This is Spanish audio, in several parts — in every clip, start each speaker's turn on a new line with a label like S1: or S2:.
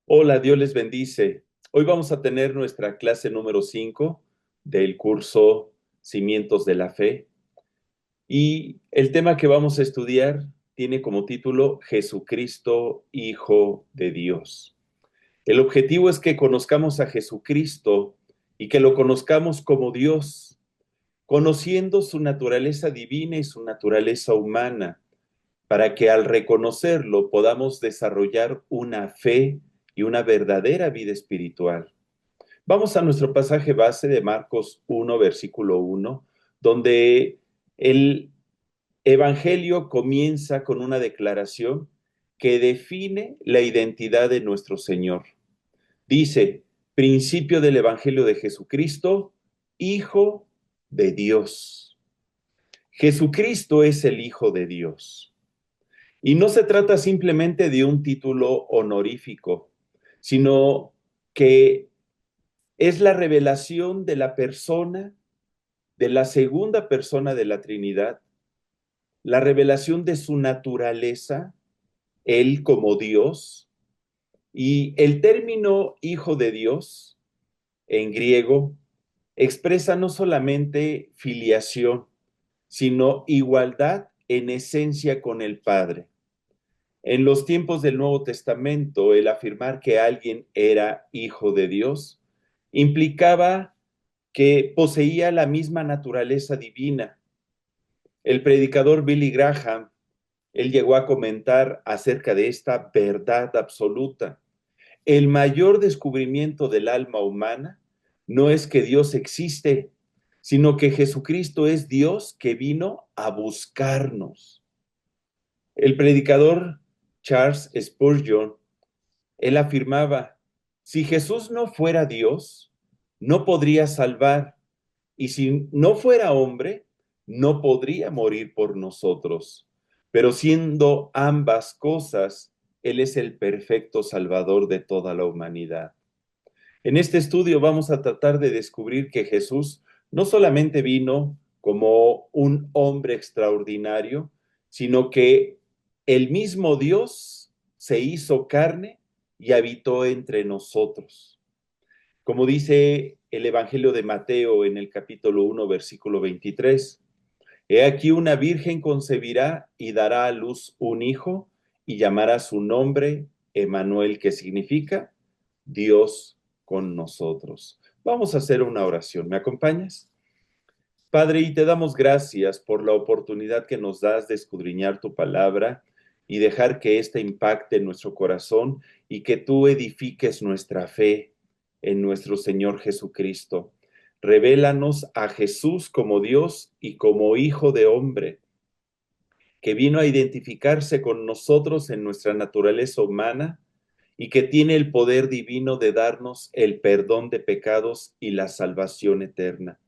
S1: Hola, Dios les bendice. Hoy vamos a tener nuestra clase número 5 del curso Cimientos de la Fe y el tema que vamos a estudiar tiene como título Jesucristo, Hijo de Dios. El objetivo es que conozcamos a Jesucristo y que lo conozcamos como Dios, conociendo su naturaleza divina y su naturaleza humana, para que al reconocerlo podamos desarrollar una fe y una verdadera vida espiritual. Vamos a nuestro pasaje base de Marcos 1, versículo 1, donde el Evangelio comienza con una declaración que define la identidad de nuestro Señor. Dice, principio del Evangelio de Jesucristo, Hijo de Dios. Jesucristo es el Hijo de Dios. Y no se trata simplemente de un título honorífico, sino que es la revelación de la persona, de la segunda persona de la Trinidad, la revelación de su naturaleza, Él como Dios, y el término Hijo de Dios en griego expresa no solamente filiación, sino igualdad en esencia con el Padre. En los tiempos del Nuevo Testamento, el afirmar que alguien era hijo de Dios implicaba que poseía la misma naturaleza divina. El predicador Billy Graham, él llegó a comentar acerca de esta verdad absoluta. El mayor descubrimiento del alma humana no es que Dios existe, sino que Jesucristo es Dios que vino a buscarnos. El predicador Charles Spurgeon, él afirmaba, si Jesús no fuera Dios, no podría salvar, y si no fuera hombre, no podría morir por nosotros. Pero siendo ambas cosas, Él es el perfecto Salvador de toda la humanidad. En este estudio vamos a tratar de descubrir que Jesús no solamente vino como un hombre extraordinario, sino que el mismo Dios se hizo carne y habitó entre nosotros. Como dice el Evangelio de Mateo en el capítulo 1, versículo 23, he aquí una virgen concebirá y dará a luz un hijo y llamará su nombre Emanuel, que significa Dios con nosotros. Vamos a hacer una oración. ¿Me acompañas? Padre, y te damos gracias por la oportunidad que nos das de escudriñar tu palabra y dejar que ésta impacte en nuestro corazón y que tú edifiques nuestra fe en nuestro Señor Jesucristo. Revélanos a Jesús como Dios y como Hijo de hombre, que vino a identificarse con nosotros en nuestra naturaleza humana y que tiene el poder divino de darnos el perdón de pecados y la salvación eterna.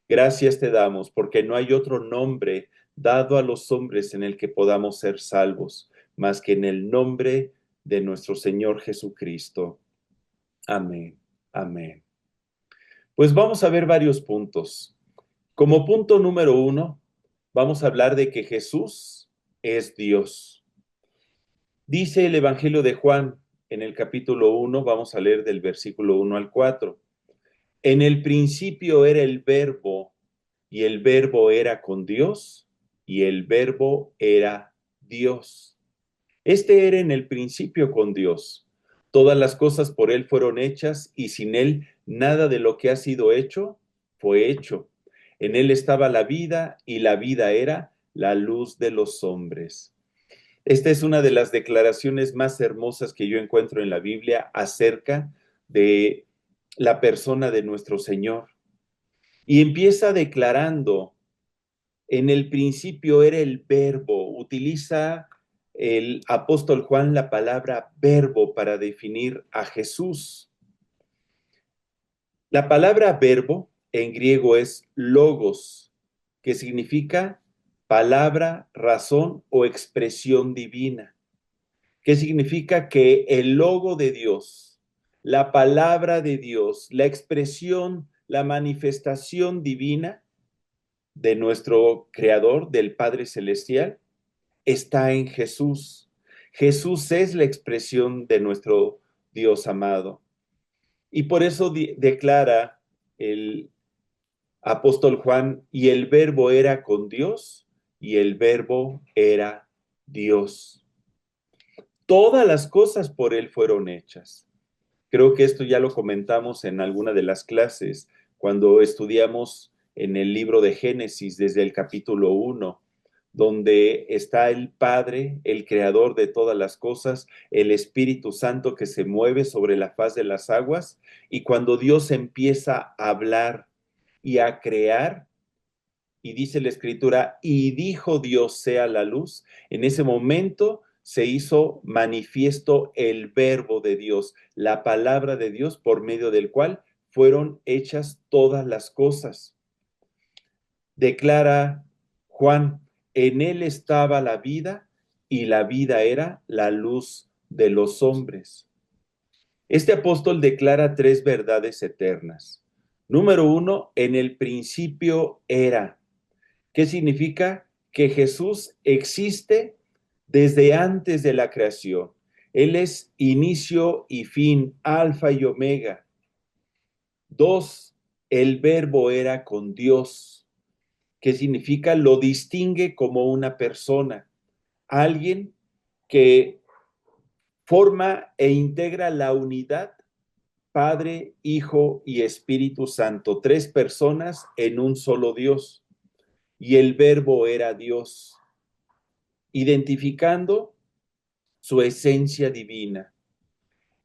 S1: Gracias te damos porque no hay otro nombre dado a los hombres en el que podamos ser salvos, más que en el nombre de nuestro Señor Jesucristo. Amén. Amén. Pues vamos a ver varios puntos. Como punto número 1, vamos a hablar de que Jesús es Dios. Dice el Evangelio de Juan en el capítulo 1, vamos a leer del versículo 1 al 4. En el principio era el verbo, y el verbo era con Dios, y el verbo era Dios. Este era en el principio con Dios. Todas las cosas por Él fueron hechas, y sin Él nada de lo que ha sido hecho fue hecho. En Él estaba la vida, y la vida era la luz de los hombres. Esta es una de las declaraciones más hermosas que yo encuentro en la Biblia acerca de la persona de nuestro Señor. Y empieza declarando, en el principio era el verbo. Utiliza el apóstol Juan la palabra verbo para definir a Jesús. La palabra verbo en griego es logos, que significa palabra, razón o expresión divina. ¿Qué significa? Que el logo de Dios, la palabra de Dios, la expresión, la manifestación divina de nuestro Creador, del Padre Celestial, está en Jesús. Jesús es la expresión de nuestro Dios amado. Y por eso declara el apóstol Juan, y el verbo era con Dios, y el verbo era Dios. Todas las cosas por él fueron hechas. Creo que esto ya lo comentamos en alguna de las clases, cuando estudiamos en el libro de Génesis desde el capítulo 1, donde está el Padre, el creador de todas las cosas, el Espíritu Santo que se mueve sobre la faz de las aguas, y cuando Dios empieza a hablar y a crear, y dice la Escritura, y dijo Dios sea la luz, en ese momento se hizo manifiesto el verbo de Dios, la palabra de Dios por medio del cual fueron hechas todas las cosas. Declara Juan, en él estaba la vida y la vida era la luz de los hombres. Este apóstol declara tres verdades eternas. Número uno, en el principio era. ¿Qué significa? Que Jesús existe desde antes de la creación. Él es inicio y fin, alfa y omega. Dos, el verbo era con Dios. ¿Qué significa? Lo distingue como una persona, alguien que forma e integra la unidad Padre, Hijo y Espíritu Santo, tres personas en un solo Dios. Y el verbo era Dios, identificando su esencia divina.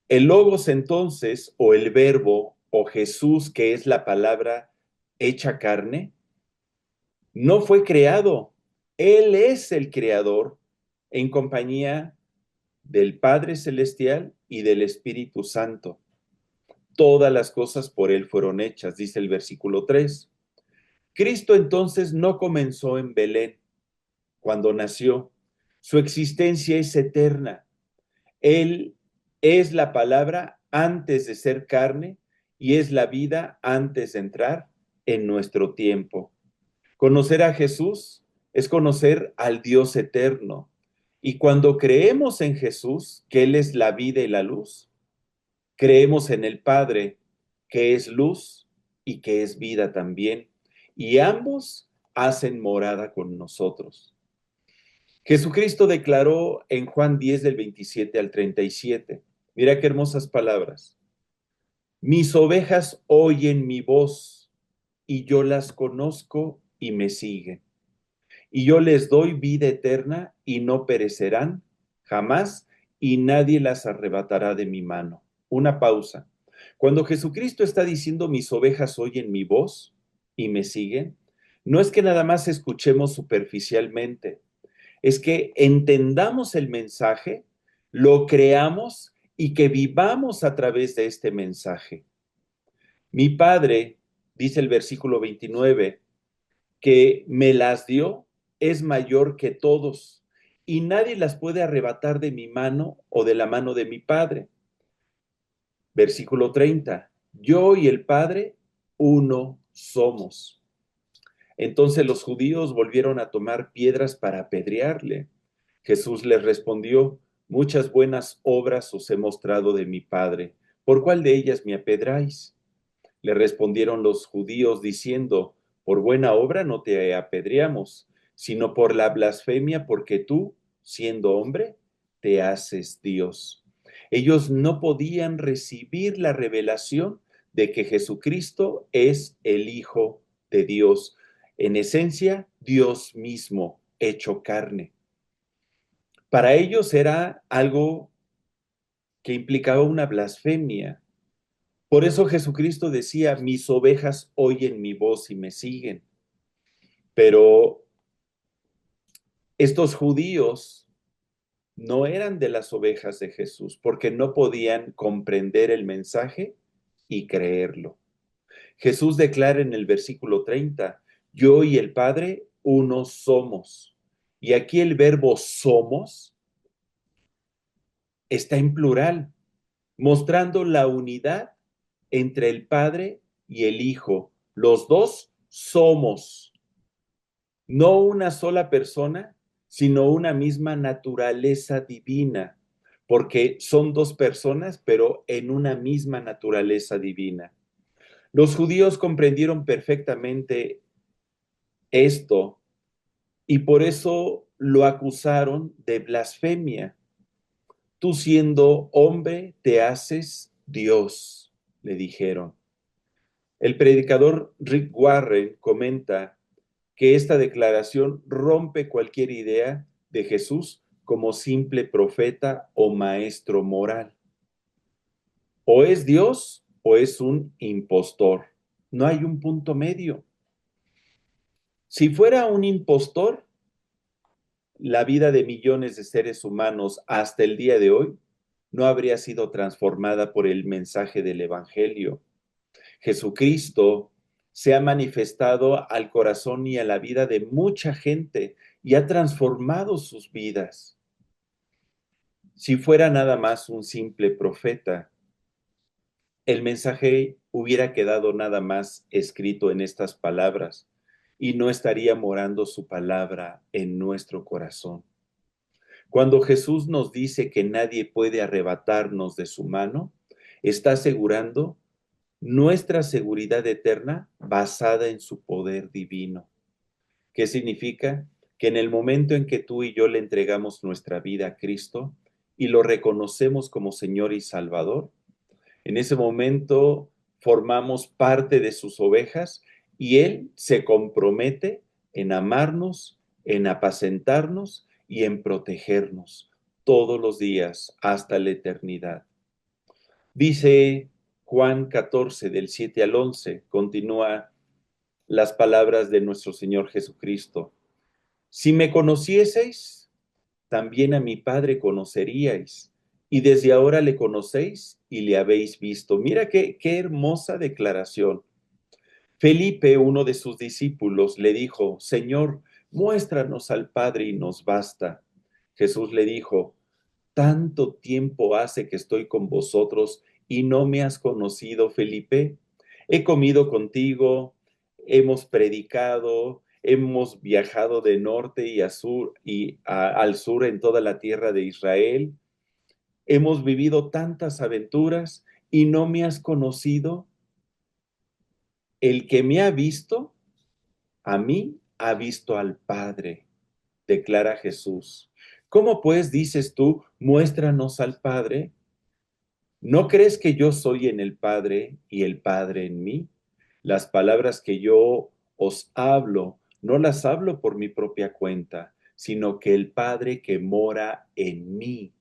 S1: El logos entonces, o el verbo, o Jesús, que es la palabra hecha carne, no fue creado. Él es el creador en compañía del Padre Celestial y del Espíritu Santo. Todas las cosas por él fueron hechas, dice el versículo 3. Cristo entonces no comenzó en Belén cuando nació. Su existencia es eterna. Él es la palabra antes de ser carne y es la vida antes de entrar en nuestro tiempo. Conocer a Jesús es conocer al Dios eterno. Y cuando creemos en Jesús, que Él es la vida y la luz, creemos en el Padre, que es luz y que es vida también. Y ambos hacen morada con nosotros. Jesucristo declaró en Juan 10 del 27 al 37. Mira qué hermosas palabras. Mis ovejas oyen mi voz y yo las conozco y me siguen. Y yo les doy vida eterna y no perecerán jamás y nadie las arrebatará de mi mano. Una pausa. Cuando Jesucristo está diciendo mis ovejas oyen mi voz y me siguen, no es que nada más escuchemos superficialmente, es que entendamos el mensaje, lo creamos y que vivamos a través de este mensaje. Mi Padre, dice el versículo 29, que me las dio es mayor que todos y nadie las puede arrebatar de mi mano o de la mano de mi Padre. Versículo 30, yo y el Padre uno somos. Entonces los judíos volvieron a tomar piedras para apedrearle. Jesús les respondió, muchas buenas obras os he mostrado de mi Padre. ¿Por cuál de ellas me apedráis? Le respondieron los judíos diciendo, por buena obra no te apedreamos, sino por la blasfemia, porque tú, siendo hombre, te haces Dios. Ellos no podían recibir la revelación de que Jesucristo es el Hijo de Dios. En esencia, Dios mismo hecho carne. Para ellos era algo que implicaba una blasfemia. Por eso Jesucristo decía, mis ovejas oyen mi voz y me siguen. Pero estos judíos no eran de las ovejas de Jesús porque no podían comprender el mensaje y creerlo. Jesús declara en el versículo 30, yo y el Padre uno somos. Y aquí el verbo somos está en plural, mostrando la unidad entre el Padre y el Hijo. Los dos somos, no una sola persona, sino una misma naturaleza divina. porque son dos personas, pero en una misma naturaleza divina. Los judíos comprendieron perfectamente esto y por eso lo acusaron de blasfemia. Tú siendo hombre te haces Dios, le dijeron. El predicador Rick Warren comenta que esta declaración rompe cualquier idea de Jesús como simple profeta o maestro moral. O es Dios o es un impostor. No hay un punto medio. Si fuera un impostor, la vida de millones de seres humanos hasta el día de hoy no habría sido transformada por el mensaje del Evangelio. Jesucristo se ha manifestado al corazón y a la vida de mucha gente y ha transformado sus vidas. Si fuera nada más un simple profeta, el mensaje hubiera quedado nada más escrito en estas palabras y no estaría morando su palabra en nuestro corazón. Cuando Jesús nos dice que nadie puede arrebatarnos de su mano, está asegurando nuestra seguridad eterna basada en su poder divino. ¿Qué significa? Que en el momento en que tú y yo le entregamos nuestra vida a Cristo y lo reconocemos como Señor y Salvador, en ese momento formamos parte de sus ovejas y Él se compromete en amarnos, en apacentarnos y en protegernos todos los días hasta la eternidad. Dice Juan 14, del 7 al 11, continúa las palabras de nuestro Señor Jesucristo. Si me conocieseis, también a mi Padre conoceríais, y desde ahora le conocéis y le habéis visto. Mira qué hermosa declaración. Felipe, uno de sus discípulos, le dijo, Señor, muéstranos al Padre y nos basta. Jesús le dijo, tanto tiempo hace que estoy con vosotros y no me has conocido, Felipe. He comido contigo, hemos predicado, hemos viajado de norte y, al sur en toda la tierra de Israel. Hemos vivido tantas aventuras y no me has conocido. El que me ha visto, a mí ha visto al Padre, declara Jesús. ¿Cómo pues dices tú, muéstranos al Padre? ¿No crees que yo soy en el Padre y el Padre en mí? Las palabras que yo os hablo, no las hablo por mi propia cuenta, sino que el Padre que mora en mí,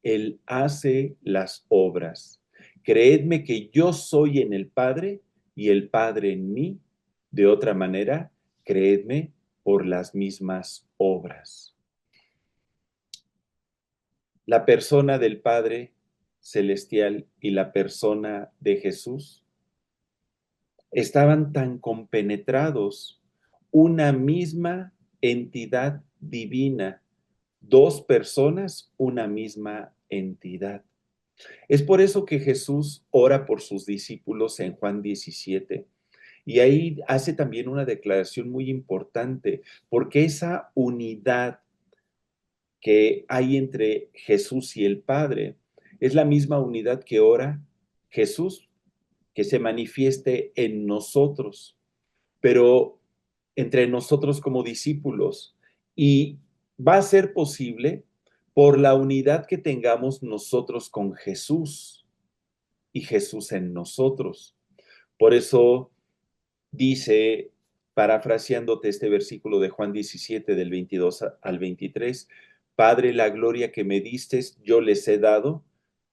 S1: Él hace las obras. Creedme que yo soy en el Padre y el Padre en mí. De otra manera, creedme por las mismas obras. La persona del Padre Celestial y la persona de Jesús estaban tan compenetrados, una misma entidad divina, dos personas, una misma entidad. Es por eso que Jesús ora por sus discípulos en Juan 17. Y ahí hace también una declaración muy importante, porque esa unidad que hay entre Jesús y el Padre es la misma unidad que ora Jesús, que se manifieste en nosotros, pero entre nosotros como discípulos. Y va a ser posible por la unidad que tengamos nosotros con Jesús y Jesús en nosotros. Por eso dice, parafraseándote este versículo de Juan 17, del 22 al 23, Padre, la gloria que me diste, yo les he dado,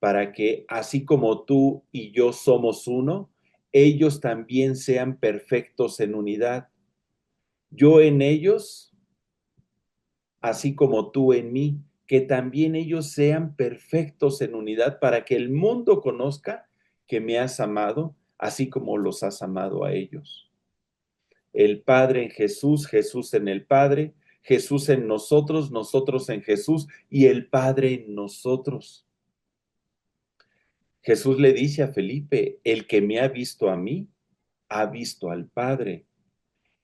S1: para que así como tú y yo somos uno, ellos también sean perfectos en unidad. Yo en ellos, así como tú en mí, que también ellos sean perfectos en unidad, para que el mundo conozca que me has amado, así como los has amado a ellos. El Padre en Jesús, Jesús en el Padre, Jesús en nosotros, nosotros en Jesús y el Padre en nosotros. Jesús le dice a Felipe, el que me ha visto a mí, ha visto al Padre.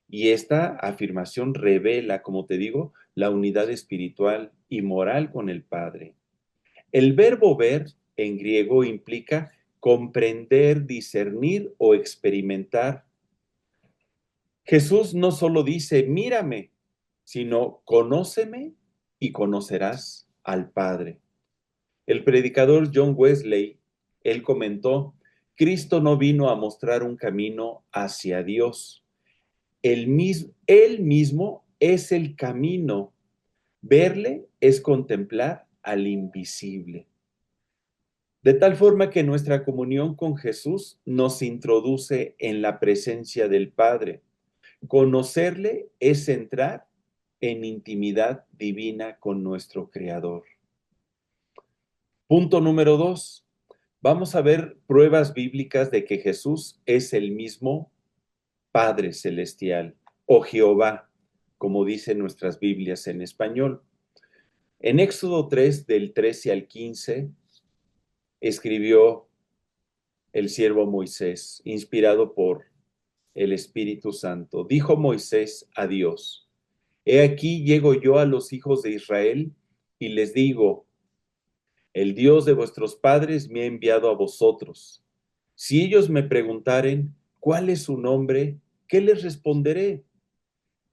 S1: Y esta afirmación revela, como te digo, la unidad espiritual y moral con el Padre. El verbo ver en griego implica comprender, discernir o experimentar. Jesús no solo dice, mírame, sino conóceme y conocerás al Padre. El predicador John Wesley, él comentó, Cristo no vino a mostrar un camino hacia Dios. Él mismo es el camino. Verle es contemplar al invisible. De tal forma que nuestra comunión con Jesús nos introduce en la presencia del Padre. Conocerle es entrar en intimidad divina con nuestro Creador. Punto número 2. Vamos a ver pruebas bíblicas de que Jesús es el mismo Padre Celestial o Jehová, como dicen nuestras Biblias en español. En Éxodo 3, del 13 al 15, escribió el siervo Moisés, inspirado por el Espíritu Santo. Dijo Moisés a Dios, he aquí llego yo a los hijos de Israel y les digo, el Dios de vuestros padres me ha enviado a vosotros. Si ellos me preguntaren, ¿cuál es su nombre? ¿Qué les responderé?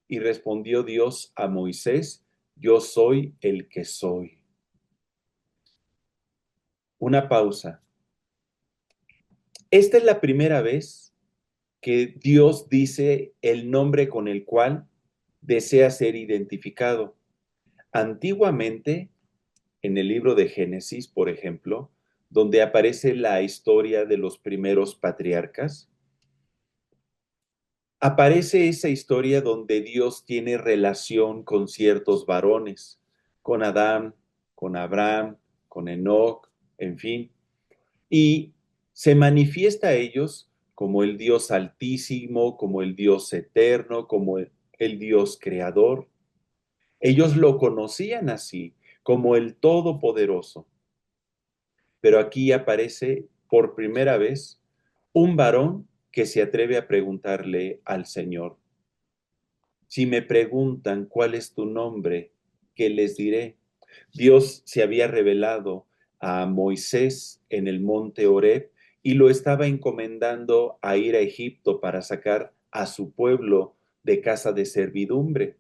S1: Y respondió Dios a Moisés, yo soy el que soy. Una pausa. Esta es la primera vez que Dios dice el nombre con el cual desea ser identificado. Antiguamente, en el libro de Génesis, por ejemplo, donde aparece la historia de los primeros patriarcas, aparece esa historia donde Dios tiene relación con ciertos varones, con Adán, con Abraham, con Enoc, en fin, y se manifiesta a ellos como el Dios altísimo, como el Dios eterno, como el Dios creador. Ellos lo conocían así, como el Todopoderoso. Pero aquí aparece por primera vez un varón que se atreve a preguntarle al Señor, si me preguntan cuál es tu nombre, ¿qué les diré? Dios se había revelado a Moisés en el monte Horeb y lo estaba encomendando a ir a Egipto para sacar a su pueblo de casa de servidumbre.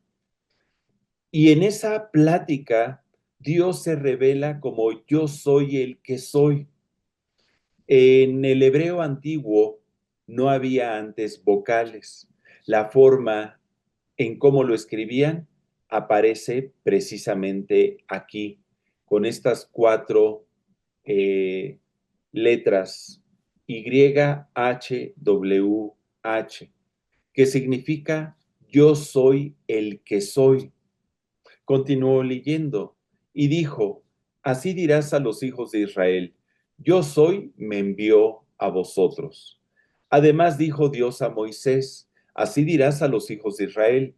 S1: Y en esa plática, Dios se revela como yo soy el que soy. En el hebreo antiguo no había antes vocales. La forma en cómo lo escribían aparece precisamente aquí, con estas cuatro letras YHWH, que significa yo soy el que soy. Continuó leyendo y dijo, así dirás a los hijos de Israel, yo soy, me envió a vosotros. Además dijo Dios a Moisés, así dirás a los hijos de Israel,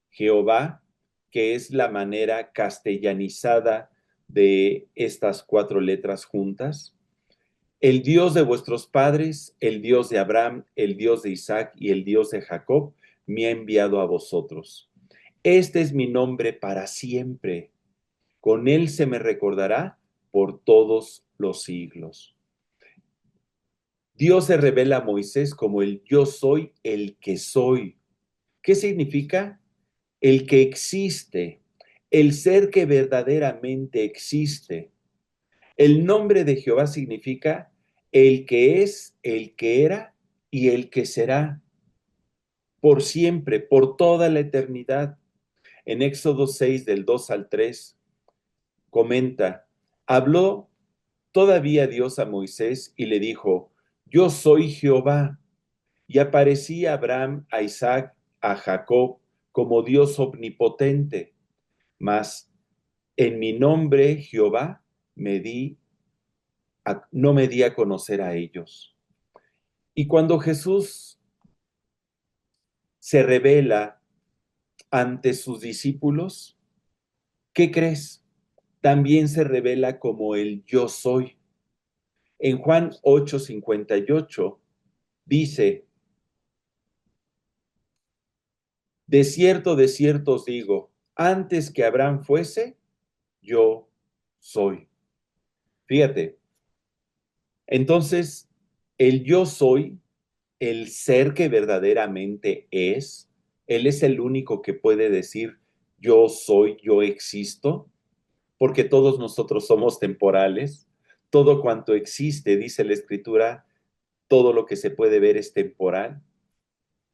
S1: Jehová, que es la manera castellanizada de estas cuatro letras juntas, el Dios de vuestros padres, el Dios de Abraham, el Dios de Isaac y el Dios de Jacob, me ha enviado a vosotros. Este es mi nombre para siempre. Con él se me recordará por todos los siglos. Dios se revela a Moisés como el yo soy el que soy. ¿Qué significa? El que existe, el ser que verdaderamente existe. El nombre de Jehová significa el que es, el que era y el que será por siempre, por toda la eternidad. En Éxodo 6, del 2 al 3, comenta, habló todavía Dios a Moisés y le dijo, yo soy Jehová. Y aparecí a Abraham, a Isaac, a Jacob como Dios omnipotente. Mas en mi nombre, Jehová, no me di a conocer a ellos. Y cuando Jesús se revela ante sus discípulos, ¿qué crees? También se revela como el yo soy. En Juan 8:58 dice, de cierto os digo, antes que Abraham fuese, yo soy. Fíjate, entonces, el yo soy, el ser que verdaderamente es, Él es el único que puede decir yo soy, yo existo, porque todos nosotros somos temporales. Todo cuanto existe, dice la Escritura, todo lo que se puede ver es temporal,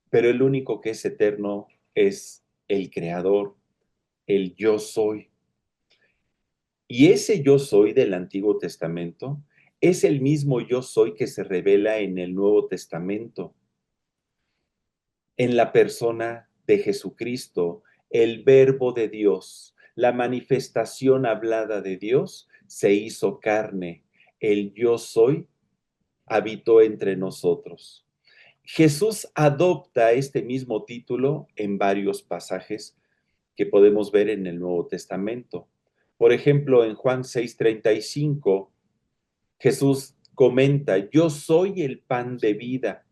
S1: pero el único que es eterno es el Creador, el yo soy. Y ese yo soy del Antiguo Testamento es el mismo yo soy que se revela en el Nuevo Testamento, en la persona de Jesucristo, el Verbo de Dios, la manifestación hablada de Dios se hizo carne, el yo soy habitó entre nosotros. Jesús adopta este mismo título en varios pasajes que podemos ver en el Nuevo Testamento. Por ejemplo, en Juan 6:35, Jesús comenta, yo soy el pan de vida.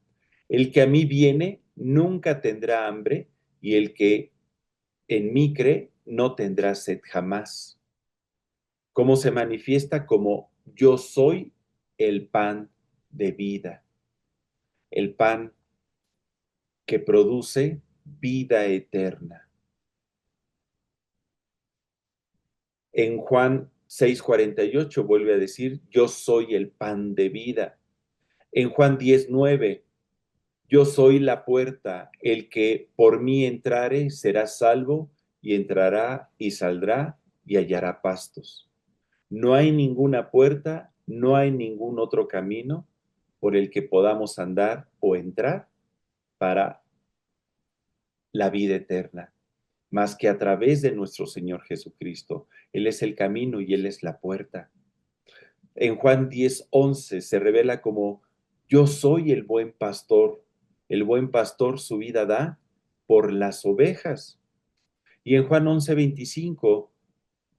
S1: El que a mí viene nunca tendrá hambre y el que en mí cree no tendrá sed jamás. ¿Cómo se manifiesta? Como yo soy el pan de vida, el pan que produce vida eterna. En Juan 6:48 vuelve a decir, yo soy el pan de vida. En Juan 10:9, yo soy la puerta, el que por mí entrare será salvo y entrará y saldrá y hallará pastos. No hay ninguna puerta, no hay ningún otro camino por el que podamos andar o entrar para la vida eterna, más que a través de nuestro Señor Jesucristo. Él es el camino y Él es la puerta. En Juan 10:11 se revela como yo soy el buen pastor. El buen pastor su vida da por las ovejas. Y en Juan 11:25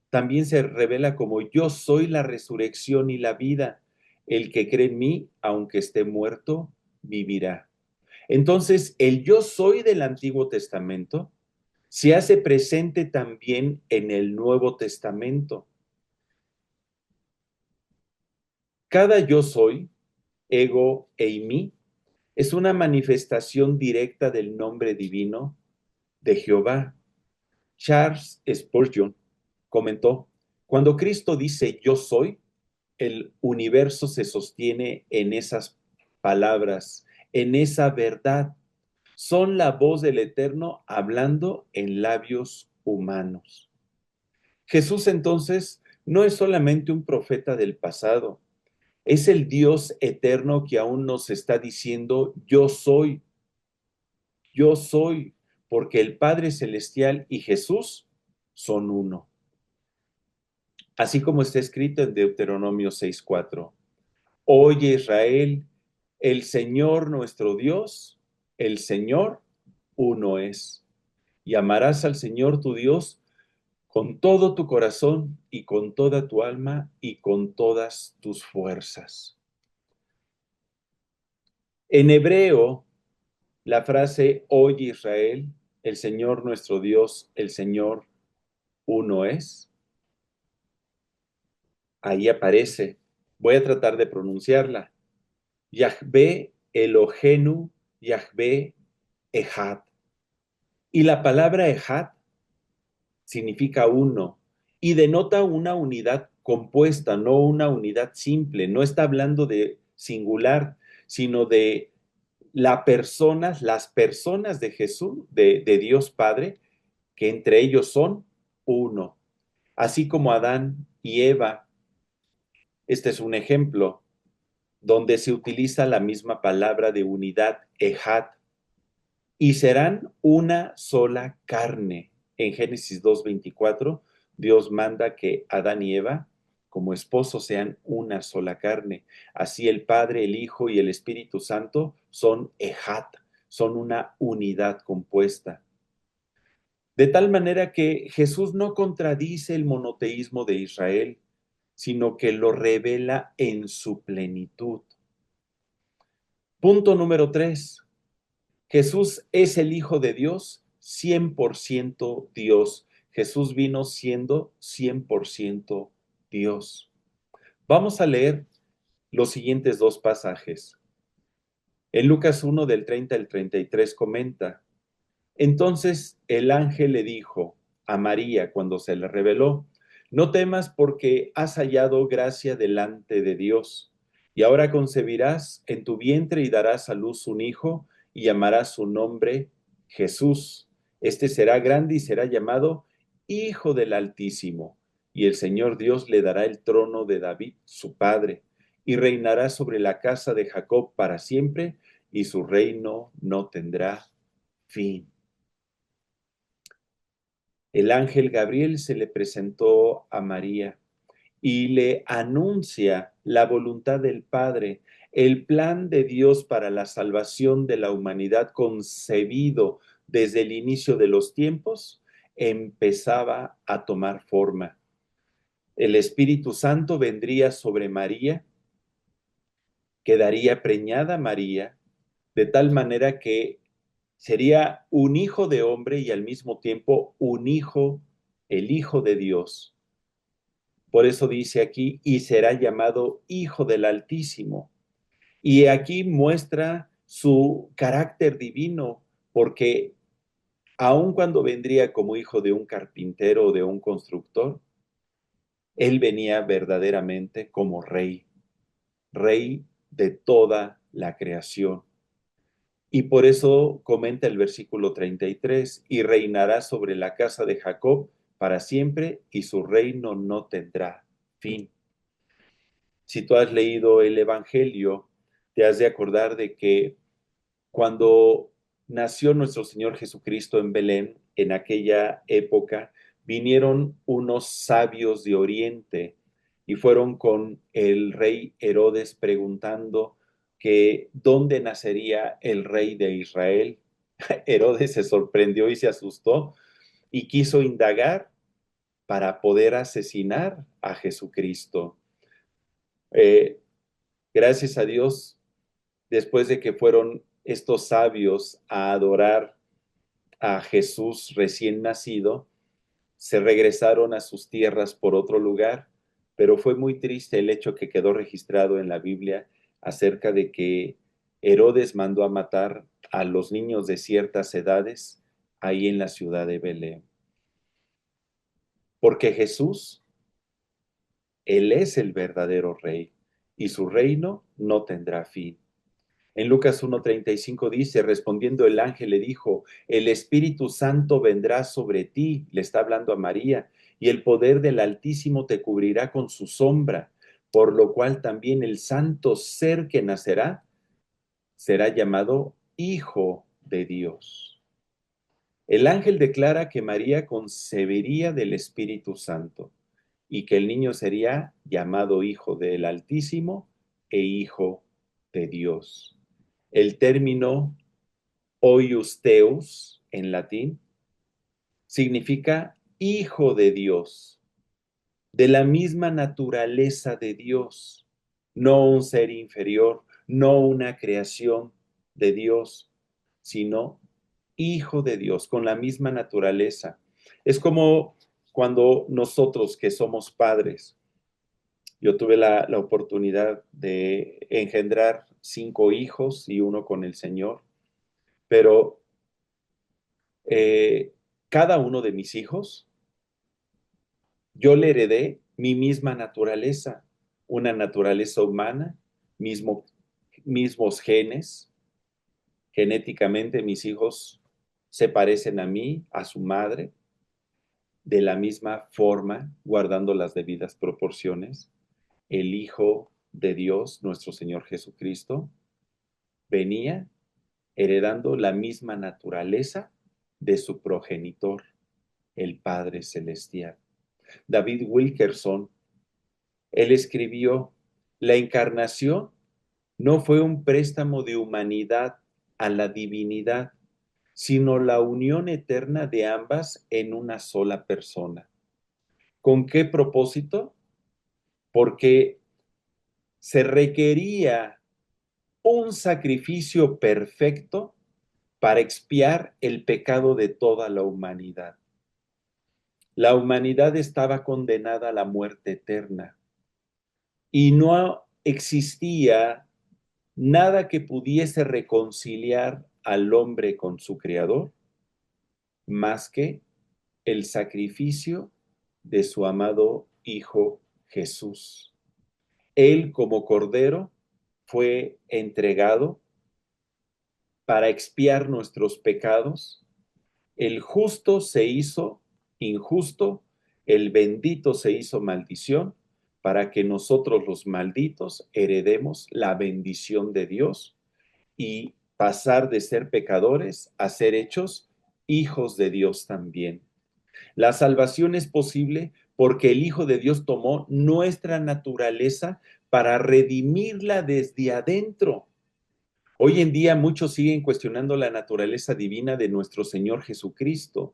S1: también se revela como yo soy la resurrección y la vida. El que cree en mí, aunque esté muerto, vivirá. Entonces, el yo soy del Antiguo Testamento se hace presente también en el Nuevo Testamento. Cada yo soy, ego e mí, es una manifestación directa del nombre divino de Jehová. Charles Spurgeon comentó, cuando Cristo dice yo soy, el universo se sostiene en esas palabras, en esa verdad. Son la voz del Eterno hablando en labios humanos. Jesús entonces no es solamente un profeta del pasado, es el Dios eterno que aún nos está diciendo yo soy, porque el Padre Celestial y Jesús son uno. Así como está escrito en Deuteronomio 6:4. Oye Israel, el Señor nuestro Dios, el Señor uno es. Y amarás al Señor tu Dios con todo tu corazón y con toda tu alma y con todas tus fuerzas. En hebreo, la frase oye Israel, el Señor nuestro Dios, el Señor uno es, ahí aparece. Voy a tratar de pronunciarla. Yahvé Elohenu, Yahvé Ejad. Y la palabra Ejad significa uno y denota una unidad compuesta, no una unidad simple. No está hablando de singular, sino de las personas de Jesús, de Dios Padre, que entre ellos son uno. Así como Adán y Eva, este es un ejemplo donde se utiliza la misma palabra de unidad, ejad, y serán una sola carne. En Génesis 2:24, Dios manda que Adán y Eva, como esposos, sean una sola carne. Así el Padre, el Hijo y el Espíritu Santo son ejad, son una unidad compuesta. De tal manera que Jesús no contradice el monoteísmo de Israel, sino que lo revela en su plenitud. Punto número 3. Jesús es el Hijo de Dios, 100% Dios. Jesús vino siendo 100% Dios. Vamos a leer los siguientes dos pasajes. En Lucas 1 del 30 al 33 comenta: entonces el ángel le dijo a María cuando se le reveló: no temas porque has hallado gracia delante de Dios, y ahora concebirás en tu vientre y darás a luz un hijo, y llamarás su nombre Jesús. Este será grande y será llamado Hijo del Altísimo, y el Señor Dios le dará el trono de David, su padre, y reinará sobre la casa de Jacob para siempre, y su reino no tendrá fin. El ángel Gabriel se le presentó a María y le anuncia la voluntad del Padre, el plan de Dios para la salvación de la humanidad concebido desde el inicio de los tiempos, empezaba a tomar forma. El Espíritu Santo vendría sobre María, quedaría preñada María, de tal manera que sería un hijo de hombre y al mismo tiempo un hijo, el Hijo de Dios. Por eso dice aquí, y será llamado Hijo del Altísimo. Y aquí muestra su carácter divino, porque aun cuando vendría como hijo de un carpintero o de un constructor, él venía verdaderamente como rey, rey de toda la creación. Y por eso comenta el versículo 33, y reinará sobre la casa de Jacob para siempre, y su reino no tendrá fin. Si tú has leído el Evangelio, te has de acordar de que cuando nació nuestro Señor Jesucristo en Belén, en aquella época, vinieron unos sabios de Oriente y fueron con el rey Herodes preguntando que dónde nacería el rey de Israel. Herodes se sorprendió y se asustó y quiso indagar para poder asesinar a Jesucristo. Eh, Gracias a Dios, después de que fueron estos sabios a adorar a Jesús recién nacido, se regresaron a sus tierras por otro lugar, pero fue muy triste el hecho que quedó registrado en la Biblia acerca de que Herodes mandó a matar a los niños de ciertas edades ahí en la ciudad de Belén. Porque Jesús, Él es el verdadero rey y su reino no tendrá fin. En Lucas 1:35 dice, respondiendo el ángel le dijo, el Espíritu Santo vendrá sobre ti, le está hablando a María, y el poder del Altísimo te cubrirá con su sombra, por lo cual también el santo ser que nacerá será llamado Hijo de Dios. El ángel declara que María concebiría del Espíritu Santo y que el niño sería llamado Hijo del Altísimo e Hijo de Dios. El término Hoius Deus en latín significa hijo de Dios, de la misma naturaleza de Dios, no un ser inferior, no una creación de Dios, sino hijo de Dios, con la misma naturaleza. Es como cuando nosotros que somos padres, yo tuve la oportunidad de engendrar 5 hijos y uno con el Señor, pero eh, cada uno de mis hijos, yo le heredé mi misma naturaleza, una naturaleza humana, mismos genes. Genéticamente mis hijos se parecen a mí, a su madre, de la misma forma, guardando las debidas proporciones. El Hijo de Dios, nuestro Señor Jesucristo, venía heredando la misma naturaleza de su progenitor, el Padre Celestial. David Wilkerson, él escribió, la encarnación no fue un préstamo de humanidad a la divinidad, sino la unión eterna de ambas en una sola persona. ¿Con qué propósito? Porque se requería un sacrificio perfecto para expiar el pecado de toda la humanidad. La humanidad estaba condenada a la muerte eterna. y no existía nada que pudiese reconciliar al hombre con su creador más que el sacrificio de su amado Hijo Jesús. Él como Cordero fue entregado para expiar nuestros pecados. El justo se hizo injusto, el bendito se hizo maldición, para que nosotros los malditos heredemos la bendición de Dios y pasar de ser pecadores a ser hechos hijos de Dios también. La salvación es posible porque el Hijo de Dios tomó nuestra naturaleza para redimirla desde adentro. Hoy en día muchos siguen cuestionando la naturaleza divina de nuestro Señor Jesucristo,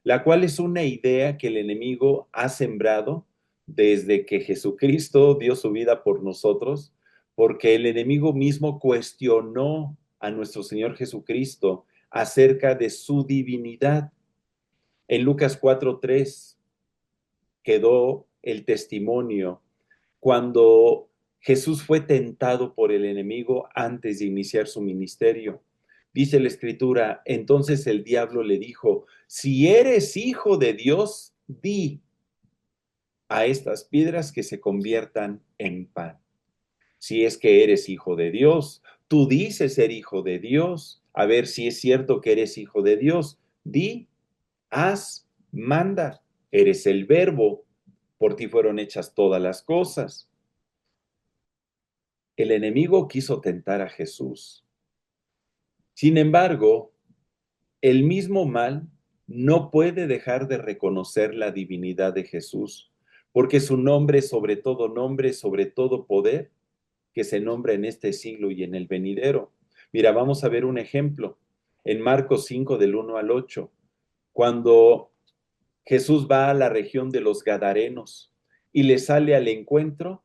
S1: la cual es una idea que el enemigo ha sembrado desde que Jesucristo dio su vida por nosotros, porque el enemigo mismo cuestionó a nuestro Señor Jesucristo acerca de su divinidad. En Lucas 4:3 quedó el testimonio cuando Jesús fue tentado por el enemigo antes de iniciar su ministerio. Dice la escritura, entonces el diablo le dijo, si eres hijo de Dios, di a estas piedras que se conviertan en pan. Si es que eres hijo de Dios, tú dices ser hijo de Dios, a ver si es cierto que eres hijo de Dios, di, haz, manda, eres el verbo, por ti fueron hechas todas las cosas. El enemigo quiso tentar a Jesús. Sin embargo, el mismo mal no puede dejar de reconocer la divinidad de Jesús, porque su nombre es sobre todo poder, que se nombra en este siglo y en el venidero. Mira, vamos a ver un ejemplo. En Marcos 5 del 1 al 8, cuando Jesús va a la región de los Gadarenos y le sale al encuentro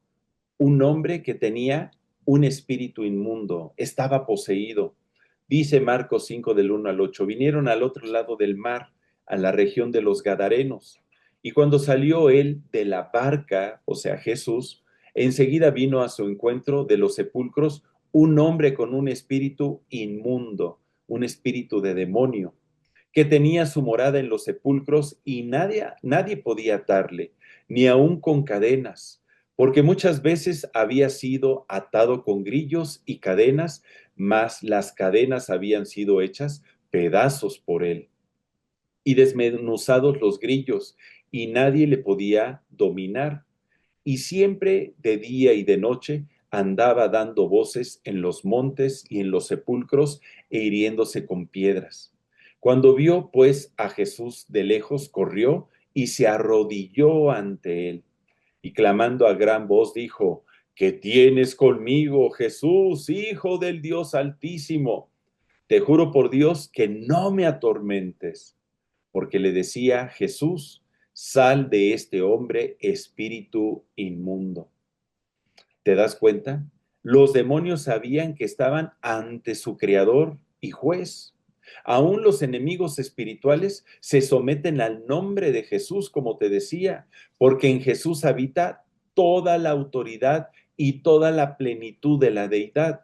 S1: un hombre que tenía un espíritu inmundo, estaba poseído. Dice Marcos 5 del 1 al 8, vinieron al otro lado del mar, a la región de los Gadarenos, y cuando salió él de la barca, o sea, Jesús, enseguida vino a su encuentro de los sepulcros un hombre con un espíritu inmundo, un espíritu de demonio, que tenía su morada en los sepulcros y nadie podía atarle, ni aun con cadenas, porque muchas veces había sido atado con grillos y cadenas, mas las cadenas habían sido hechas pedazos por él, y desmenuzados los grillos, y nadie le podía dominar. Y siempre de día y de noche andaba dando voces en los montes y en los sepulcros e hiriéndose con piedras. Cuando vio pues a Jesús de lejos, corrió y se arrodilló ante él y clamando a gran voz dijo, ¿qué tienes conmigo, Jesús, Hijo del Dios Altísimo? Te juro por Dios que no me atormentes, porque le decía Jesús, sal de este hombre, espíritu inmundo. ¿Te das cuenta? Los demonios sabían que estaban ante su creador y juez. Aún los enemigos espirituales se someten al nombre de Jesús, como te decía, porque en Jesús habita toda la autoridad y toda la plenitud de la deidad.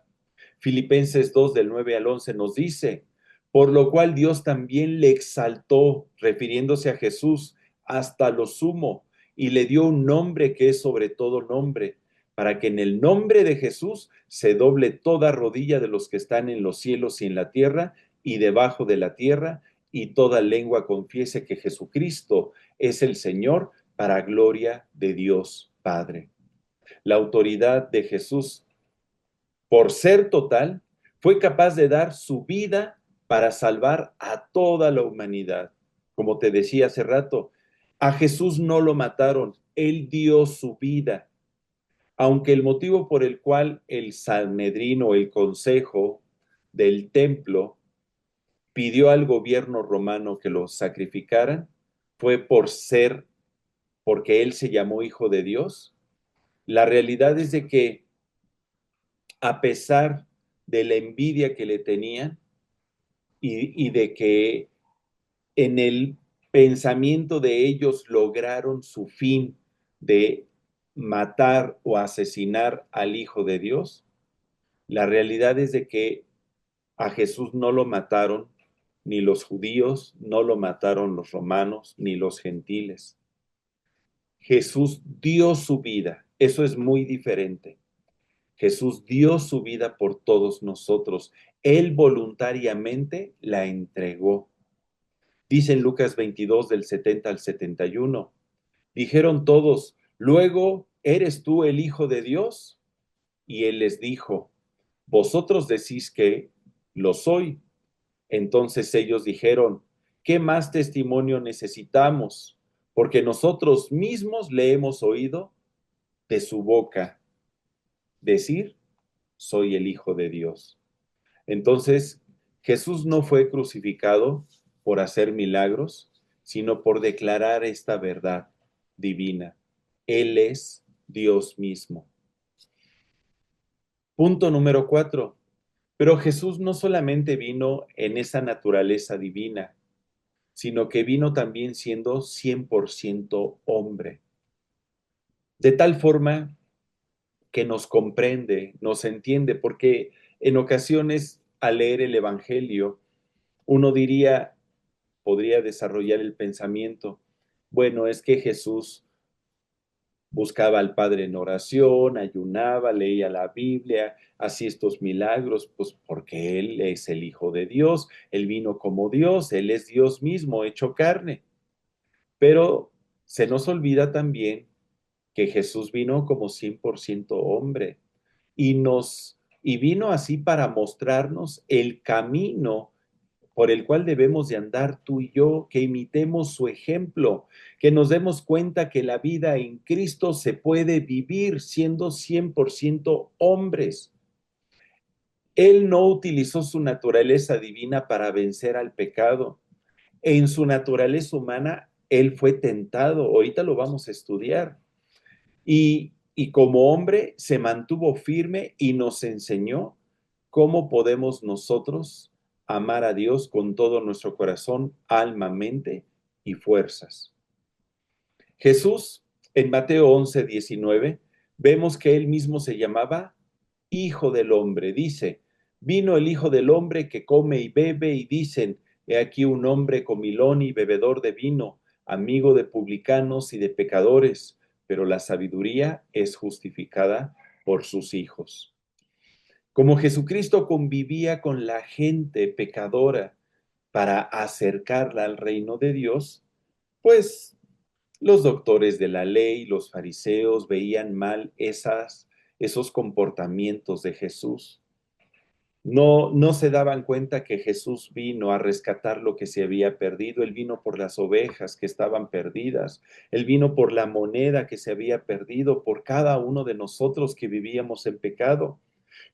S1: Filipenses 2 del 9 al 11 nos dice, por lo cual Dios también le exaltó, refiriéndose a Jesús, hasta lo sumo, y le dio un nombre que es sobre todo nombre, para que en el nombre de Jesús se doble toda rodilla de los que están en los cielos y en la tierra y debajo de la tierra, y toda lengua confiese que Jesucristo es el Señor para gloria de Dios Padre. La autoridad de Jesús, por ser total, fue capaz de dar su vida para salvar a toda la humanidad. Como te decía hace rato, a Jesús no lo mataron, él dio su vida. Aunque el motivo por el cual el Sanedrín o el consejo del templo pidió al gobierno romano que lo sacrificaran fue porque él se llamó hijo de Dios. La realidad es de que a pesar de la envidia que le tenían y de que en el pensamiento de ellos lograron su fin de matar o asesinar al Hijo de Dios, la realidad es de que a Jesús no lo mataron ni los judíos, no lo mataron los romanos, ni los gentiles. Jesús dio su vida. Eso es muy diferente. Jesús dio su vida por todos nosotros. Él voluntariamente la entregó. Dice en Lucas 22 del 70 al 71. Dijeron todos, luego, ¿eres tú el Hijo de Dios? Y él les dijo, vosotros decís que lo soy. Entonces ellos dijeron, ¿qué más testimonio necesitamos? Porque nosotros mismos le hemos oído de su boca decir, soy el Hijo de Dios. Entonces, Jesús no fue crucificado por hacer milagros, sino por declarar esta verdad divina. Él es Dios mismo. Punto número 4. Pero Jesús no solamente vino en esa naturaleza divina, sino que vino también siendo 100% hombre. De tal forma que nos comprende, nos entiende, porque en ocasiones al leer el Evangelio, uno podría desarrollar el pensamiento, bueno, es que Jesús buscaba al Padre en oración, ayunaba, leía la Biblia, hacía estos milagros, pues porque Él es el Hijo de Dios, Él vino como Dios, Él es Dios mismo hecho carne. Pero se nos olvida también que Jesús vino como 100% hombre y vino así para mostrarnos el camino por el cual debemos de andar tú y yo, que imitemos su ejemplo, que nos demos cuenta que la vida en Cristo se puede vivir siendo 100% hombres. Él no utilizó su naturaleza divina para vencer al pecado. En su naturaleza humana, él fue tentado. Ahorita lo vamos a estudiar. Y como hombre se mantuvo firme y nos enseñó cómo podemos nosotros amar a Dios con todo nuestro corazón, alma, mente y fuerzas. Jesús, en Mateo 11:19, vemos que él mismo se llamaba Hijo del Hombre. Dice, vino el Hijo del Hombre que come y bebe y dicen, he aquí un hombre comilón y bebedor de vino, amigo de publicanos y de pecadores, pero la sabiduría es justificada por sus hijos. Como Jesucristo convivía con la gente pecadora para acercarla al reino de Dios, pues los doctores de la ley, los fariseos, veían mal esos comportamientos de Jesús. No se daban cuenta que Jesús vino a rescatar lo que se había perdido. Él vino por las ovejas que estaban perdidas. Él vino por la moneda que se había perdido, por cada uno de nosotros que vivíamos en pecado.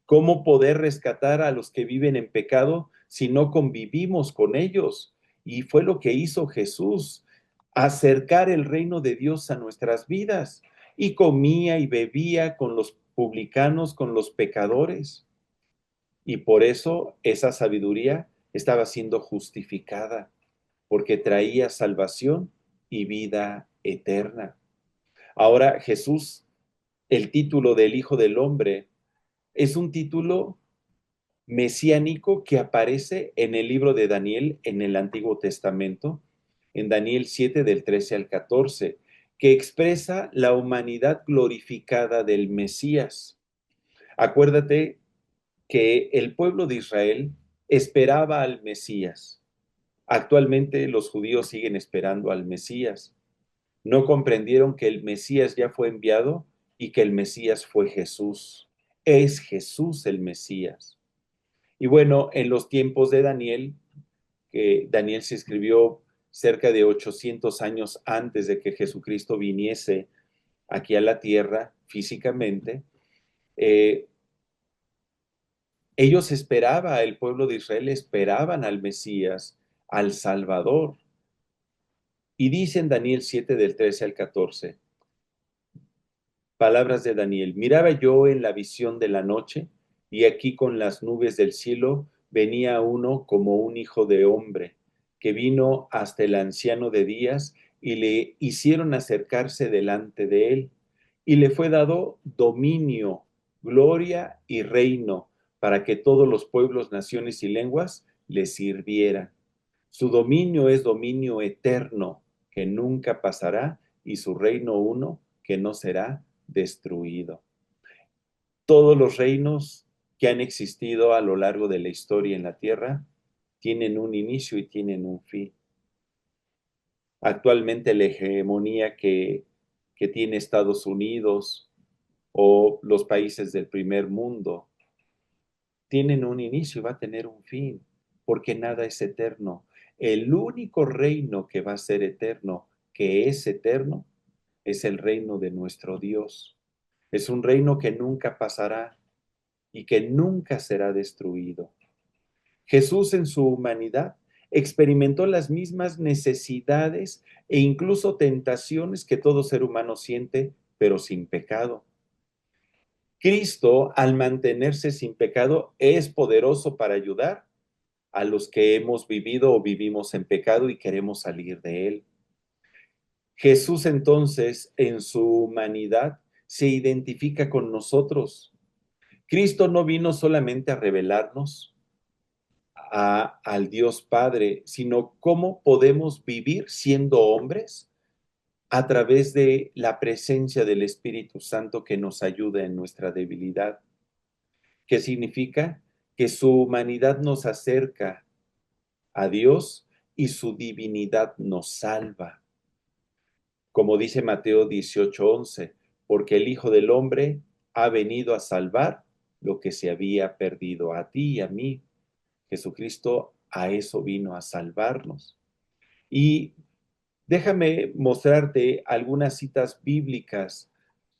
S1: ¿Cómo poder rescatar a los que viven en pecado si no convivimos con ellos? Y fue lo que hizo Jesús, acercar el reino de Dios a nuestras vidas. Y comía y bebía con los publicanos, con los pecadores. Y por eso esa sabiduría estaba siendo justificada, porque traía salvación y vida eterna. Ahora Jesús, el título del Hijo del Hombre, es un título mesiánico que aparece en el libro de Daniel en el Antiguo Testamento, en Daniel 7 del 13 al 14, que expresa la humanidad glorificada del Mesías. Acuérdate que el pueblo de Israel esperaba al Mesías. Actualmente los judíos siguen esperando al Mesías. No comprendieron que el Mesías ya fue enviado y que el Mesías fue Jesús. Es Jesús el Mesías. Y bueno, en los tiempos de Daniel, que Daniel se escribió cerca de 800 años antes de que Jesucristo viniese aquí a la tierra físicamente, eh, ellos el pueblo de Israel esperaban al Mesías, al Salvador. Y dice en Daniel 7 del 13 al 14, palabras de Daniel, miraba yo en la visión de la noche, y aquí con las nubes del cielo venía uno como un hijo de hombre, que vino hasta el anciano de días y le hicieron acercarse delante de él. y le fue dado dominio, gloria y reino para que todos los pueblos, naciones y lenguas le sirvieran. Su dominio es dominio eterno, que nunca pasará, y su reino uno, que no será destruido. Todos los reinos que han existido a lo largo de la historia en la tierra tienen un inicio y tienen un fin. Actualmente la hegemonía que tiene Estados Unidos o los países del primer mundo tienen un inicio y va a tener un fin, porque nada es eterno. El único reino que va a ser eterno, que es eterno, es el reino de nuestro Dios. Es un reino que nunca pasará y que nunca será destruido. Jesús en su humanidad experimentó las mismas necesidades e incluso tentaciones que todo ser humano siente, pero sin pecado. Cristo, al mantenerse sin pecado, es poderoso para ayudar a los que hemos vivido o vivimos en pecado y queremos salir de él. Jesús entonces, en su humanidad, se identifica con nosotros. Cristo no vino solamente a revelarnos al Dios Padre, sino cómo podemos vivir siendo hombres a través de la presencia del Espíritu Santo que nos ayuda en nuestra debilidad. ¿Qué significa? Que su humanidad nos acerca a Dios y su divinidad nos salva. Como dice Mateo 18:11, porque el Hijo del Hombre ha venido a salvar lo que se había perdido. A ti y a mí, Jesucristo a eso vino, a salvarnos. Y déjame mostrarte algunas citas bíblicas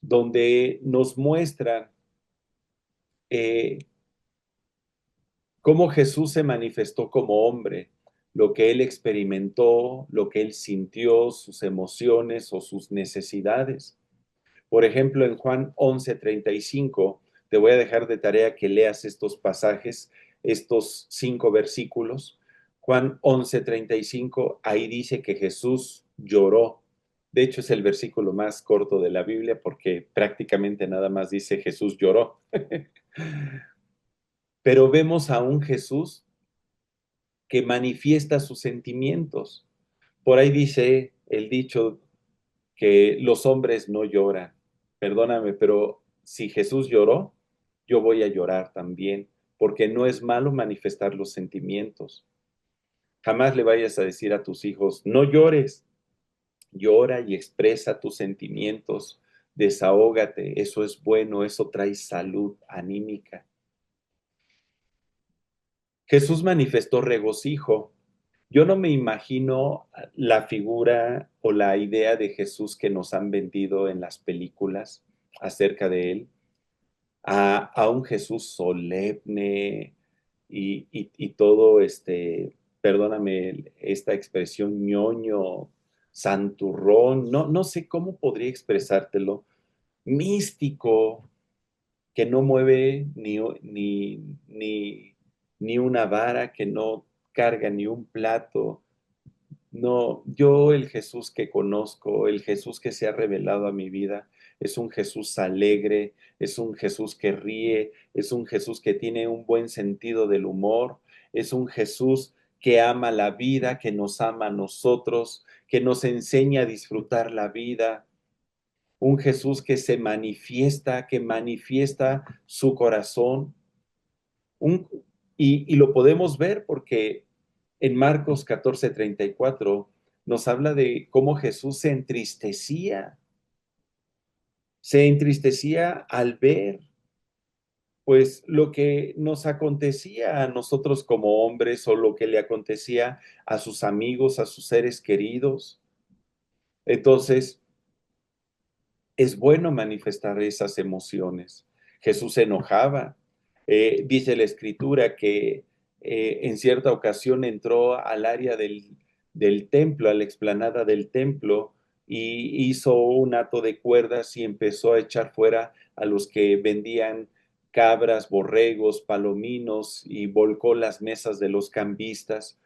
S1: donde nos muestran eh, cómo Jesús se manifestó como hombre, lo que él experimentó, lo que él sintió, sus emociones o sus necesidades. Por ejemplo, en Juan 11:35, te voy a dejar de tarea que leas estos pasajes, estos 5 versículos. Juan 11:35, ahí dice que Jesús lloró. De hecho, es el versículo más corto de la Biblia porque prácticamente nada más dice Jesús lloró. Pero vemos a un Jesús que manifiesta sus sentimientos. Por ahí dice el dicho que los hombres no lloran. Perdóname, pero si Jesús lloró, yo voy a llorar también, porque no es malo manifestar los sentimientos. Jamás le vayas a decir a tus hijos, no llores, llora y expresa tus sentimientos, desahógate, eso es bueno, eso trae salud anímica. Jesús manifestó regocijo. Yo no me imagino la figura o la idea de Jesús que nos han vendido en las películas acerca de él, a un Jesús solemne y todo perdóname esta expresión, ñoño, santurrón, no sé cómo podría expresártelo, místico, que no mueve ni una vara, que no carga ni un plato. No, yo el Jesús que conozco, el Jesús que se ha revelado a mi vida, es un Jesús alegre, es un Jesús que ríe, es un Jesús que tiene un buen sentido del humor, es un Jesús que ama la vida, que nos ama a nosotros, que nos enseña a disfrutar la vida, un Jesús que se manifiesta, que manifiesta su corazón, un, y lo podemos ver porque en Marcos 14:34 nos habla de cómo Jesús se entristecía al ver pues lo que nos acontecía a nosotros como hombres o lo que le acontecía a sus amigos, a sus seres queridos. Entonces, es bueno manifestar esas emociones. Jesús se enojaba. Dice la escritura que en cierta ocasión entró al área del templo, a la explanada del templo, y hizo un hato de cuerdas y empezó a echar fuera a los que vendían cabras, borregos, palominos y volcó las mesas de los cambistas.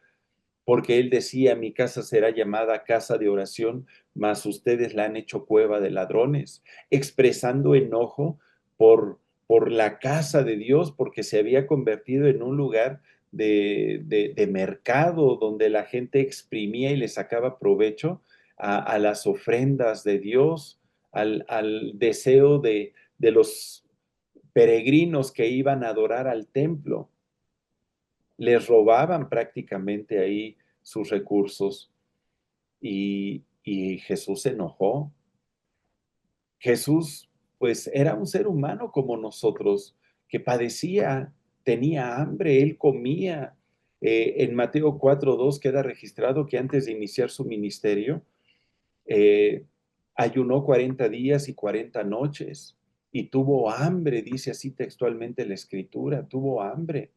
S1: porque él decía, mi casa será llamada casa de oración, mas ustedes la han hecho cueva de ladrones, expresando enojo por, por la casa de Dios, porque se había convertido en un lugar de mercado donde la gente exprimía y le sacaba provecho a las ofrendas de Dios, al deseo de los peregrinos que iban a adorar al templo. Les robaban prácticamente ahí sus recursos y Jesús se enojó. Jesús, pues, era un ser humano como nosotros, que padecía, tenía hambre, él comía. En Mateo 4:2 queda registrado que antes de iniciar su ministerio, eh, ayunó 40 días y 40 noches y tuvo hambre, dice así textualmente la escritura, tuvo hambre.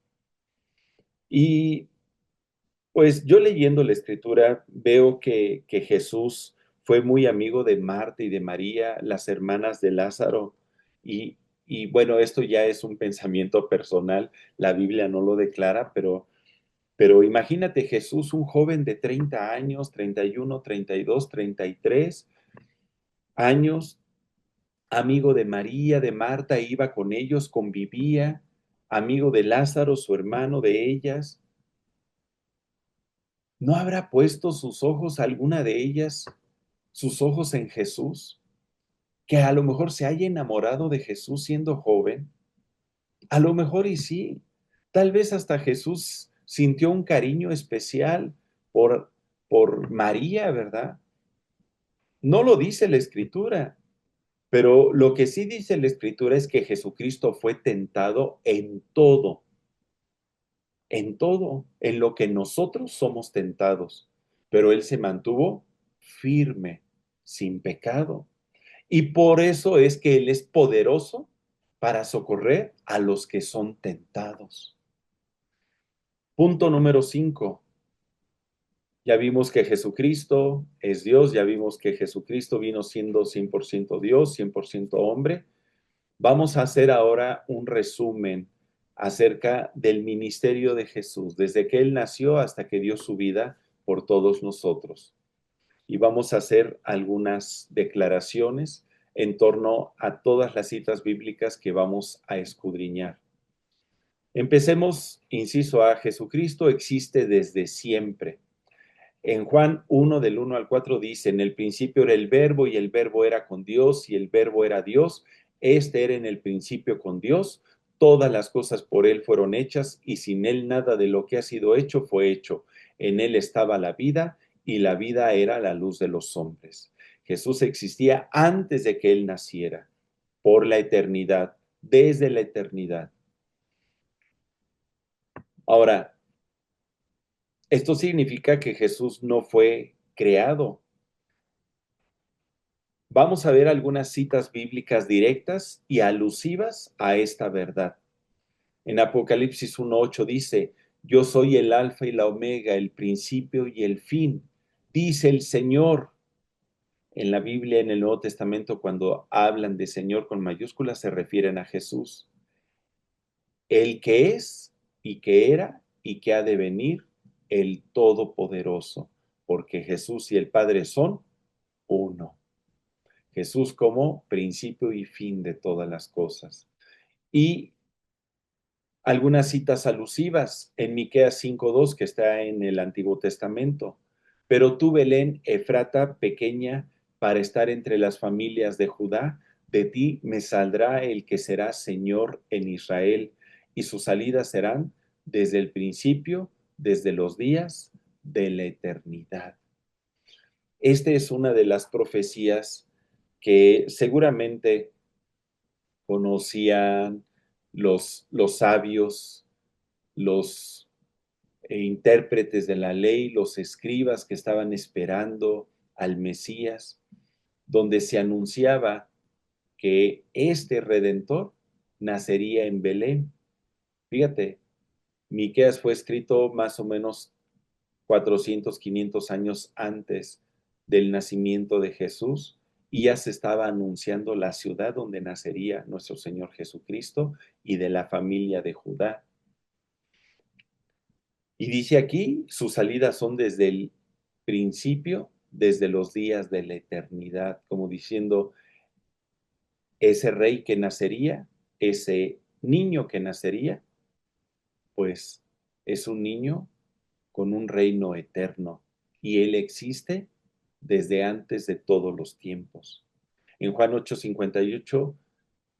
S1: Y pues yo leyendo la escritura veo que Jesús fue muy amigo de Marta y de María, las hermanas de Lázaro, y, y bueno, esto ya es un pensamiento personal, la Biblia no lo declara, pero imagínate Jesús, un joven de 30 años, 31, 32, 33 años, amigo de María, de Marta, iba con ellos, convivía, amigo de Lázaro, su hermano, de ellas. ¿No habrá puesto sus ojos, alguna de ellas, sus ojos en Jesús? Que a lo mejor se haya enamorado de Jesús siendo joven. A lo mejor y sí. Tal vez hasta Jesús sintió un cariño especial por, por María, ¿verdad? No lo dice la Escritura, pero lo que sí dice la Escritura es que Jesucristo fue tentado en todo, en lo que nosotros somos tentados, pero Él se mantuvo firme, sin pecado. Y por eso es que Él es poderoso para socorrer a los que son tentados. Punto número 5. Ya vimos que Jesucristo es Dios, ya vimos que Jesucristo vino siendo 100% Dios, 100% hombre. Vamos a hacer ahora un resumen acerca del ministerio de Jesús, desde que Él nació hasta que dio su vida por todos nosotros. Y vamos a hacer algunas declaraciones en torno a todas las citas bíblicas que vamos a escudriñar. Empecemos, inciso A, Jesucristo existe desde siempre. En Juan 1, del 1 al 4 dice, en el principio era el verbo y el verbo era con Dios y el verbo era Dios. Este era en el principio con Dios. Todas las cosas por Él fueron hechas y sin Él nada de lo que ha sido hecho fue hecho. En Él estaba la vida y la vida era la luz de los hombres. Jesús existía antes de que Él naciera, por la eternidad, desde la eternidad. Ahora, esto significa que Jesús no fue creado. Vamos a ver algunas citas bíblicas directas y alusivas a esta verdad. En Apocalipsis 1:8 dice, yo soy el alfa y la omega, el principio y el fin, dice el Señor. En la Biblia, en el Nuevo Testamento, cuando hablan de Señor con mayúsculas, se refieren a Jesús. El que es y que era y que ha de venir, el Todopoderoso, porque Jesús y el Padre son uno. Jesús como principio y fin de todas las cosas. Y algunas citas alusivas en Miqueas 5:2 que está en el Antiguo Testamento. Pero tú, Belén, Efrata, pequeña, para estar entre las familias de Judá, de ti me saldrá el que será Señor en Israel, y sus salidas serán desde el principio, desde los días de la eternidad. Esta es una de las profecías que seguramente conocían los sabios, los intérpretes de la ley, los escribas que estaban esperando al Mesías, donde se anunciaba que este redentor nacería en Belén. Fíjate, Miqueas fue escrito más o menos 400, 500 años antes del nacimiento de Jesús y ya se estaba anunciando la ciudad donde nacería nuestro Señor Jesucristo y de la familia de Judá. Y dice aquí, sus salidas son desde el principio, desde los días de la eternidad, como diciendo, ese rey que nacería, ese niño que nacería, pues es un niño con un reino eterno y él existe desde antes de todos los tiempos. En Juan 8:58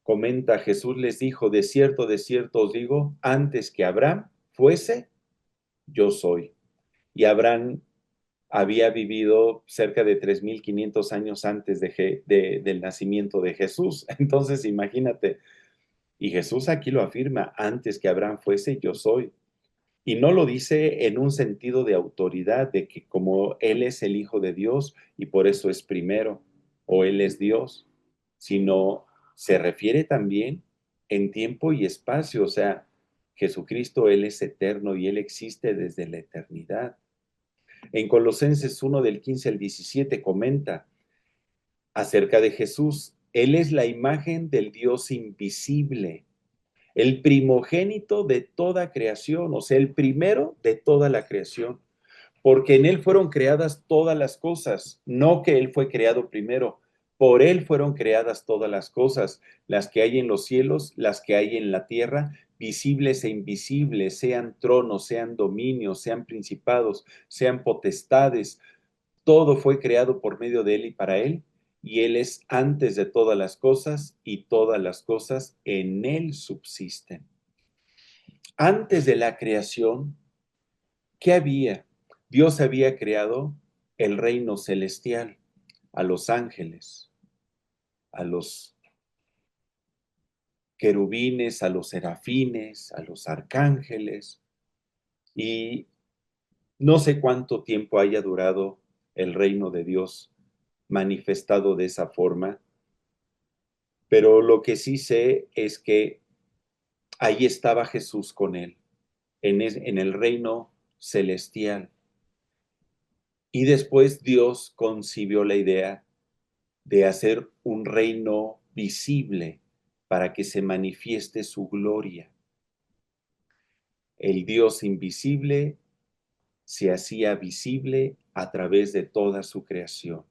S1: comenta, Jesús les dijo, de cierto os digo, antes que Abraham fuese, yo soy. Y Abraham había vivido cerca de 3.500 años antes del nacimiento de Jesús. Entonces, imagínate, y Jesús aquí lo afirma, antes que Abraham fuese, yo soy. Y no lo dice en un sentido de autoridad, de que como Él es el Hijo de Dios y por eso es primero, o Él es Dios, sino se refiere también en tiempo y espacio, o sea, Jesucristo, Él es eterno y Él existe desde la eternidad. En Colosenses 1 del 15 al 17 comenta acerca de Jesús, Él es la imagen del Dios invisible, el primogénito de toda creación, o sea, el primero de toda la creación, porque en Él fueron creadas todas las cosas, no que Él fue creado primero, por Él fueron creadas todas las cosas, las que hay en los cielos, las que hay en la tierra, visibles e invisibles, sean tronos, sean dominios, sean principados, sean potestades, todo fue creado por medio de Él y para Él, y Él es antes de todas las cosas, y todas las cosas en Él subsisten. Antes de la creación, ¿qué había? Dios había creado el reino celestial, a los ángeles, a los querubines, a los serafines, a los arcángeles, y no sé cuánto tiempo haya durado el reino de Dios manifestado de esa forma, pero lo que sí sé es que ahí estaba Jesús con él, en el reino celestial. Y después Dios concibió la idea de hacer un reino visible para que se manifieste su gloria. El Dios invisible se hacía visible a través de toda su creación.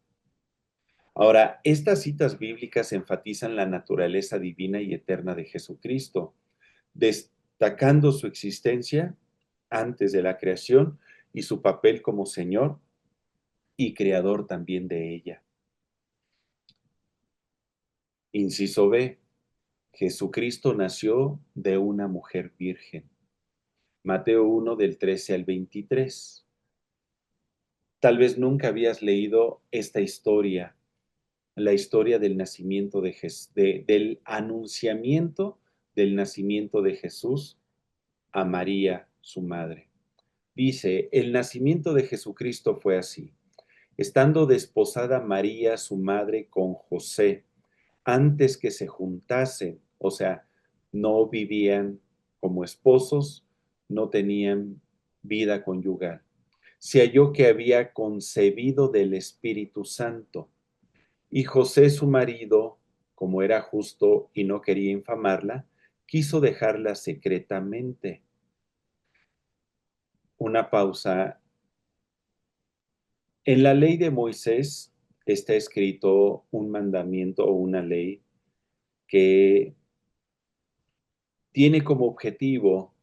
S1: Ahora, estas citas bíblicas enfatizan la naturaleza divina y eterna de Jesucristo, destacando su existencia antes de la creación y su papel como Señor y Creador también de ella. Inciso B. Jesucristo nació de una mujer virgen. Mateo 1 del 13 al 23. Tal vez nunca habías leído esta historia, la historia del nacimiento del anunciamiento del nacimiento de Jesús a María, su madre. Dice, el nacimiento de Jesucristo fue así. Estando desposada María, su madre, con José, antes que se juntasen, o sea, no vivían como esposos, no tenían vida conyugal. Se halló que había concebido del Espíritu Santo. Y José, su marido, como era justo y no quería infamarla, quiso dejarla secretamente. Una pausa. En la ley de Moisés está escrito un mandamiento o una ley que tiene como objetivo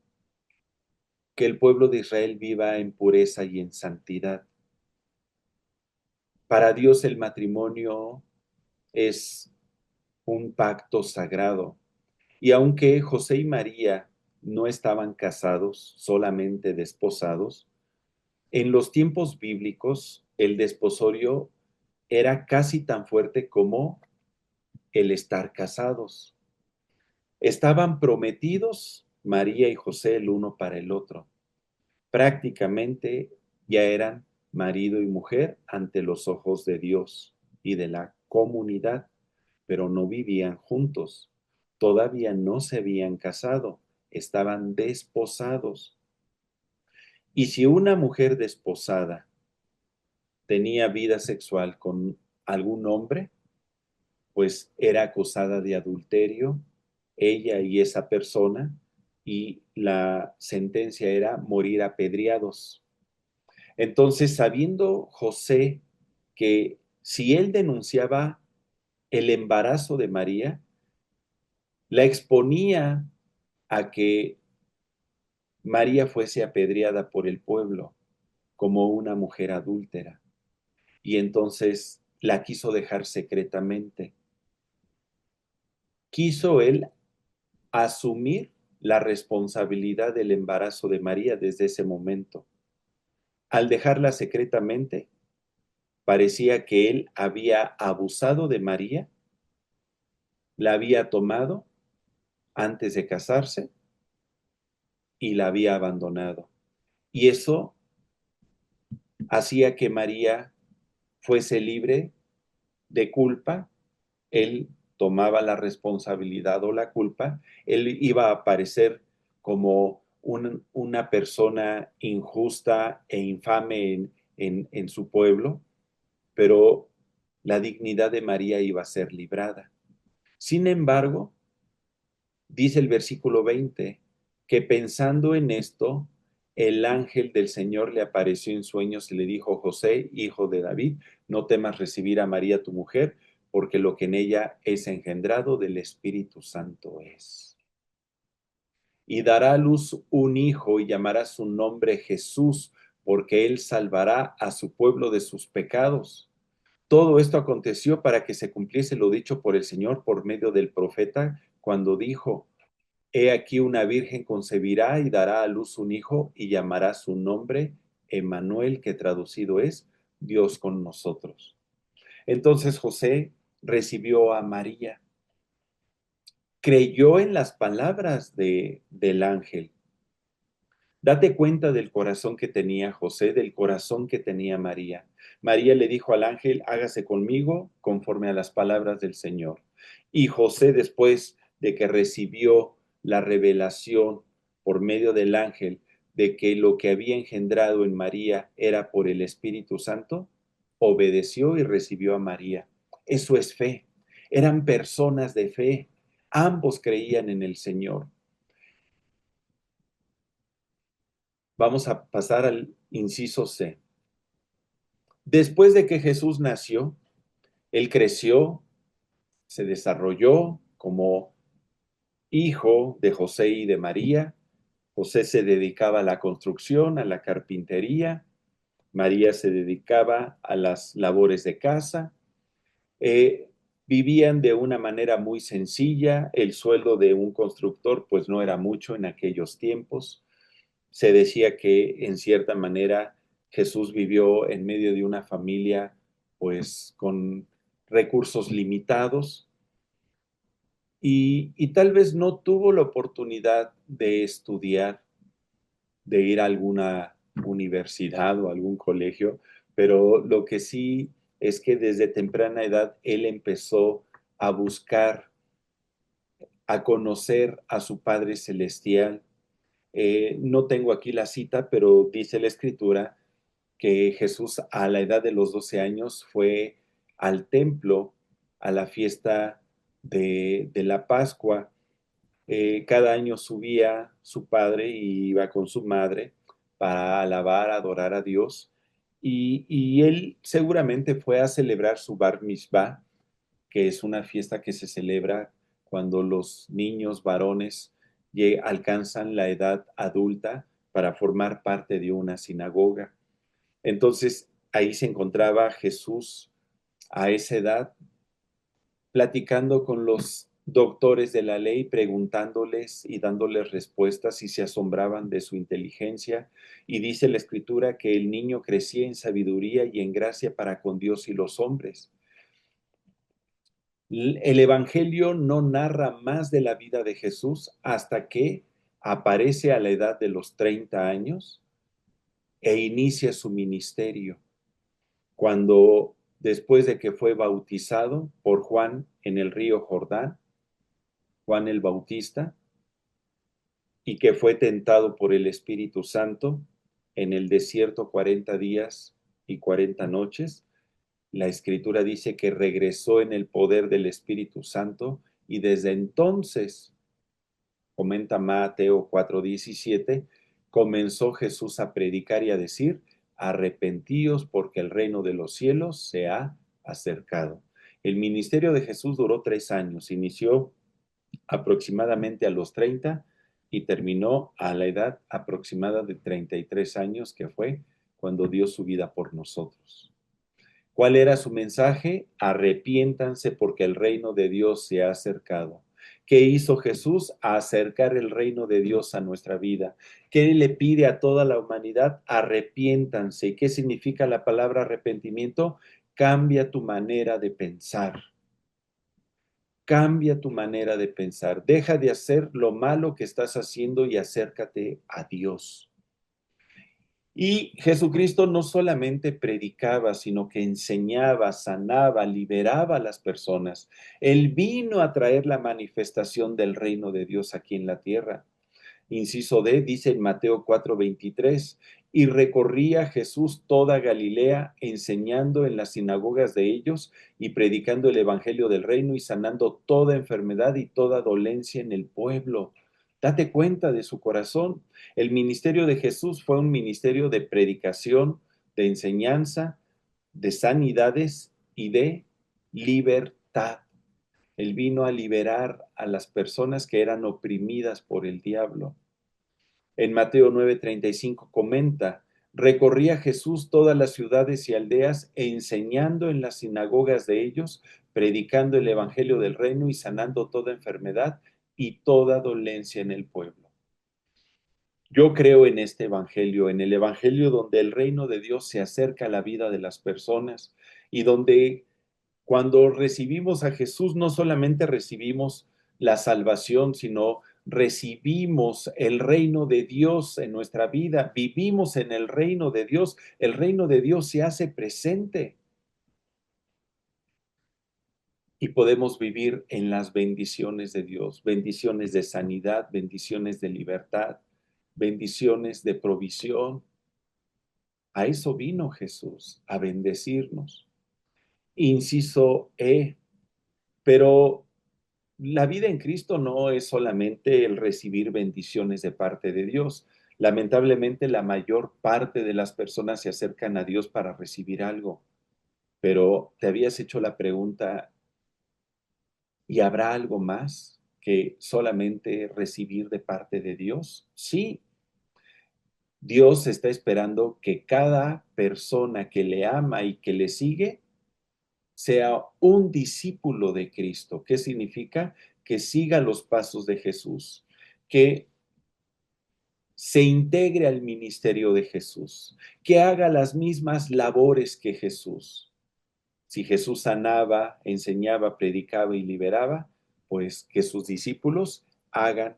S1: que el pueblo de Israel viva en pureza y en santidad. Para Dios el matrimonio es un pacto sagrado. Y aunque José y María no estaban casados, solamente desposados, en los tiempos bíblicos el desposorio era casi tan fuerte como el estar casados. Estaban prometidos María y José el uno para el otro. Prácticamente ya eran marido y mujer ante los ojos de Dios y de la comunidad, pero no vivían juntos. Todavía no se habían casado, estaban desposados. Y si una mujer desposada tenía vida sexual con algún hombre, pues era acusada de adulterio, ella y esa persona, y la sentencia era morir apedreados. Entonces, sabiendo José que si él denunciaba el embarazo de María, la exponía a que María fuese apedreada por el pueblo como una mujer adúltera. Y entonces la quiso dejar secretamente. Quiso él asumir la responsabilidad del embarazo de María desde ese momento. Al dejarla secretamente, parecía que él había abusado de María, la había tomado antes de casarse y la había abandonado. Y eso hacía que María fuese libre de culpa. Él tomaba la responsabilidad o la culpa, él iba a aparecer como una persona injusta e infame en su pueblo, pero la dignidad de María iba a ser librada. Sin embargo, dice el versículo 20, que pensando en esto, el ángel del Señor le apareció en sueños y le dijo: José, hijo de David, no temas recibir a María tu mujer, porque lo que en ella es engendrado del Espíritu Santo es. Y dará a luz un hijo y llamará su nombre Jesús, porque él salvará a su pueblo de sus pecados. Todo esto aconteció para que se cumpliese lo dicho por el Señor por medio del profeta, cuando dijo: He aquí una virgen concebirá y dará a luz un hijo y llamará su nombre Emmanuel, que traducido es Dios con nosotros. Entonces José recibió a María, creyó en las palabras del ángel. Date cuenta del corazón que tenía José, del corazón que tenía María. María le dijo al ángel: hágase conmigo conforme a las palabras del Señor. Y José, después de que recibió la revelación por medio del ángel de que lo que había engendrado en María era por el Espíritu Santo, obedeció y recibió a María. Eso es fe. Eran personas de fe. Ambos creían en el Señor. Vamos a pasar al inciso C. Después de que Jesús nació, él creció, se desarrolló como hijo de José y de María. José se dedicaba a la construcción, a la carpintería. María se dedicaba a las labores de casa. Eh, Vivían de una manera muy sencilla. El sueldo de un constructor pues no era mucho en aquellos tiempos. Se decía que en cierta manera Jesús vivió en medio de una familia pues con recursos limitados y tal vez no tuvo la oportunidad de estudiar, de ir a alguna universidad o algún colegio, pero lo que sí es que desde temprana edad él empezó a buscar, a conocer a su Padre Celestial. No tengo aquí la cita, pero dice la Escritura que Jesús a la edad de los 12 años fue al templo a la fiesta de la Pascua. Cada año subía su padre y iba con su madre para alabar, adorar a Dios. Y él seguramente fue a celebrar su Bar Mitzvah, que es una fiesta que se celebra cuando los niños varones alcanzan la edad adulta para formar parte de una sinagoga. Entonces, ahí se encontraba Jesús a esa edad, platicando con los doctores de la ley, preguntándoles y dándoles respuestas, y se asombraban de su inteligencia. Y dice la Escritura que el niño crecía en sabiduría y en gracia para con Dios y los hombres. El Evangelio no narra más de la vida de Jesús hasta que aparece a la edad de los 30 años e inicia su ministerio, cuando después de que fue bautizado por Juan en el río Jordán, Juan el Bautista, y que fue tentado por el Espíritu Santo en el desierto 40 días y 40 noches, la Escritura dice que regresó en el poder del Espíritu Santo y desde entonces comenta Mateo 4:17, comenzó Jesús a predicar y a decir, arrepentíos porque el reino de los cielos se ha acercado. El ministerio de Jesús duró 3 años, inició aproximadamente a los 30 y terminó a la edad aproximada de 33 años, que fue cuando dio su vida por nosotros. ¿Cuál era su mensaje? Arrepiéntanse porque el reino de Dios se ha acercado. ¿Qué hizo Jesús? Acercar el reino de Dios a nuestra vida. ¿Qué le pide a toda la humanidad? Arrepiéntanse. ¿Y qué significa la palabra arrepentimiento? Cambia tu manera de pensar. Cambia tu manera de pensar. Deja de hacer lo malo que estás haciendo y acércate a Dios. Y Jesucristo no solamente predicaba, sino que enseñaba, sanaba, liberaba a las personas. Él vino a traer la manifestación del reino de Dios aquí en la tierra. Inciso D, dice en Mateo 4:23, y recorría Jesús toda Galilea, enseñando en las sinagogas de ellos y predicando el evangelio del reino y sanando toda enfermedad y toda dolencia en el pueblo. Date cuenta de su corazón. El ministerio de Jesús fue un ministerio de predicación, de enseñanza, de sanidades y de libertad. Él vino a liberar a las personas que eran oprimidas por el diablo. En Mateo 9:35 comenta, recorría Jesús todas las ciudades y aldeas enseñando en las sinagogas de ellos, predicando el evangelio del reino y sanando toda enfermedad y toda dolencia en el pueblo. Yo creo en este evangelio, en el evangelio donde el reino de Dios se acerca a la vida de las personas y donde cuando recibimos a Jesús no solamente recibimos la salvación, sino recibimos el reino de Dios en nuestra vida, vivimos en el reino de Dios se hace presente y podemos vivir en las bendiciones de Dios, bendiciones de sanidad, bendiciones de libertad, bendiciones de provisión. A eso vino Jesús, a bendecirnos. Inciso E, pero la vida en Cristo no es solamente el recibir bendiciones de parte de Dios. Lamentablemente, la mayor parte de las personas se acercan a Dios para recibir algo, pero te habías hecho la pregunta, ¿y habrá algo más que solamente recibir de parte de Dios? Sí, Dios está esperando que cada persona que le ama y que le sigue sea un discípulo de Cristo. ¿Qué significa? Que siga los pasos de Jesús, que se integre al ministerio de Jesús, que haga las mismas labores que Jesús. Si Jesús sanaba, enseñaba, predicaba y liberaba, pues que sus discípulos hagan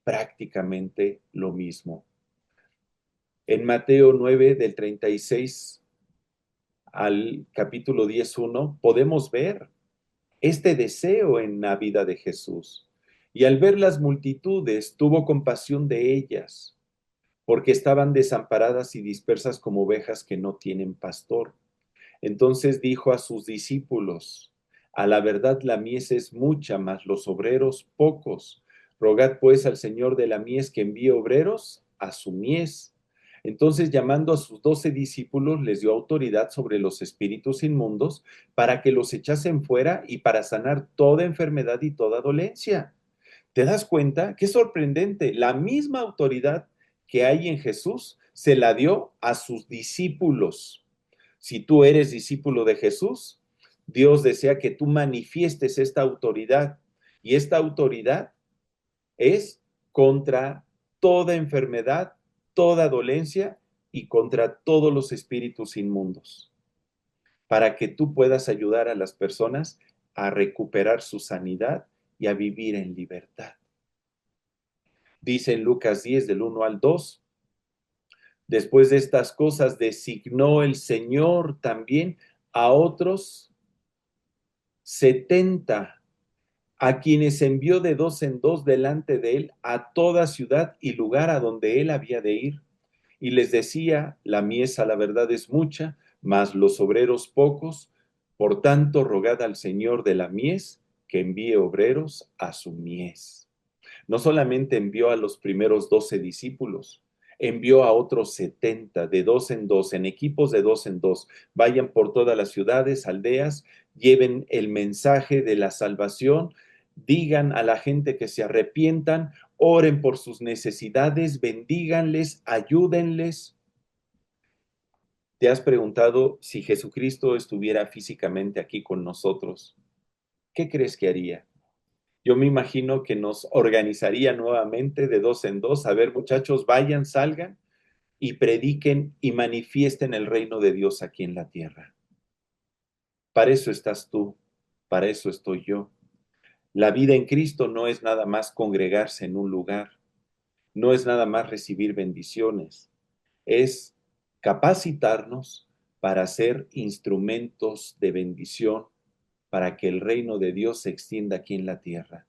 S1: prácticamente lo mismo. En Mateo 9, del 36 al capítulo 10:1, podemos ver este deseo en la vida de Jesús. Y al ver las multitudes, tuvo compasión de ellas, porque estaban desamparadas y dispersas como ovejas que no tienen pastor. Entonces dijo a sus discípulos, a la verdad la mies es mucha, mas los obreros pocos. Rogad pues al Señor de la mies que envíe obreros a su mies. Entonces, llamando a sus 12 discípulos, les dio autoridad sobre los espíritus inmundos para que los echasen fuera y para sanar toda enfermedad y toda dolencia. ¿Te das cuenta? Qué sorprendente. La misma autoridad que hay en Jesús se la dio a sus discípulos. Si tú eres discípulo de Jesús, Dios desea que tú manifiestes esta autoridad. Y esta autoridad es contra toda enfermedad, toda dolencia y contra todos los espíritus inmundos, para que tú puedas ayudar a las personas a recuperar su sanidad y a vivir en libertad. Dice en Lucas 10, del 1 al 2, después de estas cosas designó el Señor también a otros 70, a quienes envió de dos en dos delante de él a toda ciudad y lugar a donde él había de ir. Y les decía, la mies a la verdad es mucha, mas los obreros pocos, por tanto rogad al Señor de la mies que envíe obreros a su mies. No solamente envió a los primeros 12 discípulos, envió a otros 70, de dos en dos, en equipos de dos en dos. Vayan por todas las ciudades, aldeas, lleven el mensaje de la salvación, digan a la gente que se arrepientan, oren por sus necesidades, bendíganles, ayúdenles. ¿Te has preguntado si Jesucristo estuviera físicamente aquí con nosotros? ¿Qué crees que haría? Yo me imagino que nos organizaría nuevamente de dos en dos. A ver, muchachos, vayan, salgan y prediquen y manifiesten el reino de Dios aquí en la tierra. Para eso estás tú, para eso estoy yo. La vida en Cristo no es nada más congregarse en un lugar, no es nada más recibir bendiciones, es capacitarnos para ser instrumentos de bendición, para que el reino de Dios se extienda aquí en la tierra,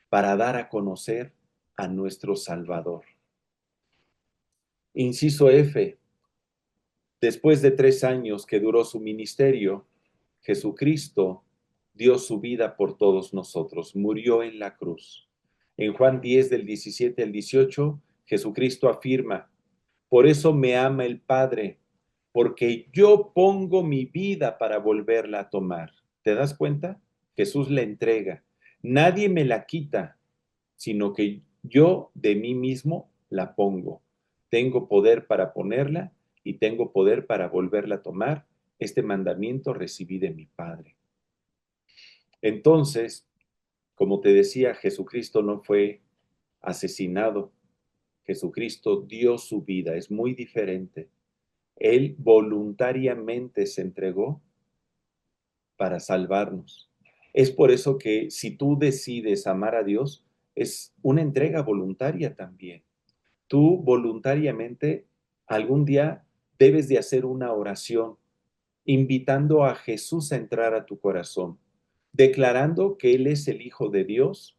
S1: para dar a conocer a nuestro Salvador. Inciso F. Después de 3 años que duró su ministerio, Jesucristo dio su vida por todos nosotros, murió en la cruz. En Juan 10, del 17 al 18, Jesucristo afirma: por eso me ama el Padre, porque yo pongo mi vida para volverla a tomar. ¿Te das cuenta? Jesús la entrega. Nadie me la quita, sino que yo de mí mismo la pongo. Tengo poder para ponerla y tengo poder para volverla a tomar. Este mandamiento recibí de mi Padre. Entonces, como te decía, Jesucristo no fue asesinado. Jesucristo dio su vida. Es muy diferente. Él voluntariamente se entregó para salvarnos. Es por eso que si tú decides amar a Dios, es una entrega voluntaria también. Tú voluntariamente algún día debes de hacer una oración invitando a Jesús a entrar a tu corazón, declarando que Él es el Hijo de Dios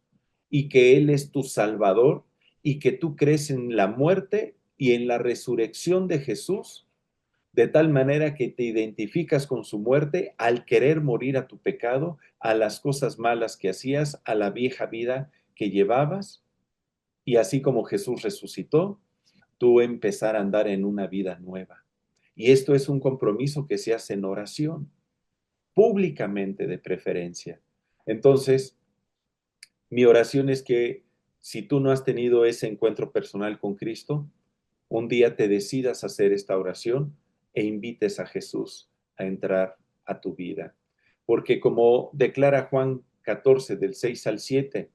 S1: y que Él es tu Salvador y que tú crees en la muerte y en la resurrección de Jesús, de tal manera que te identificas con su muerte al querer morir a tu pecado, a las cosas malas que hacías, a la vieja vida que llevabas, y así como Jesús resucitó, tú empezar a andar en una vida nueva. Y esto es un compromiso que se hace en oración, públicamente de preferencia. Entonces, mi oración es que si tú no has tenido ese encuentro personal con Cristo, un día te decidas hacer esta oración e invites a Jesús a entrar a tu vida. Porque como declara Juan 14, del 6 al 7,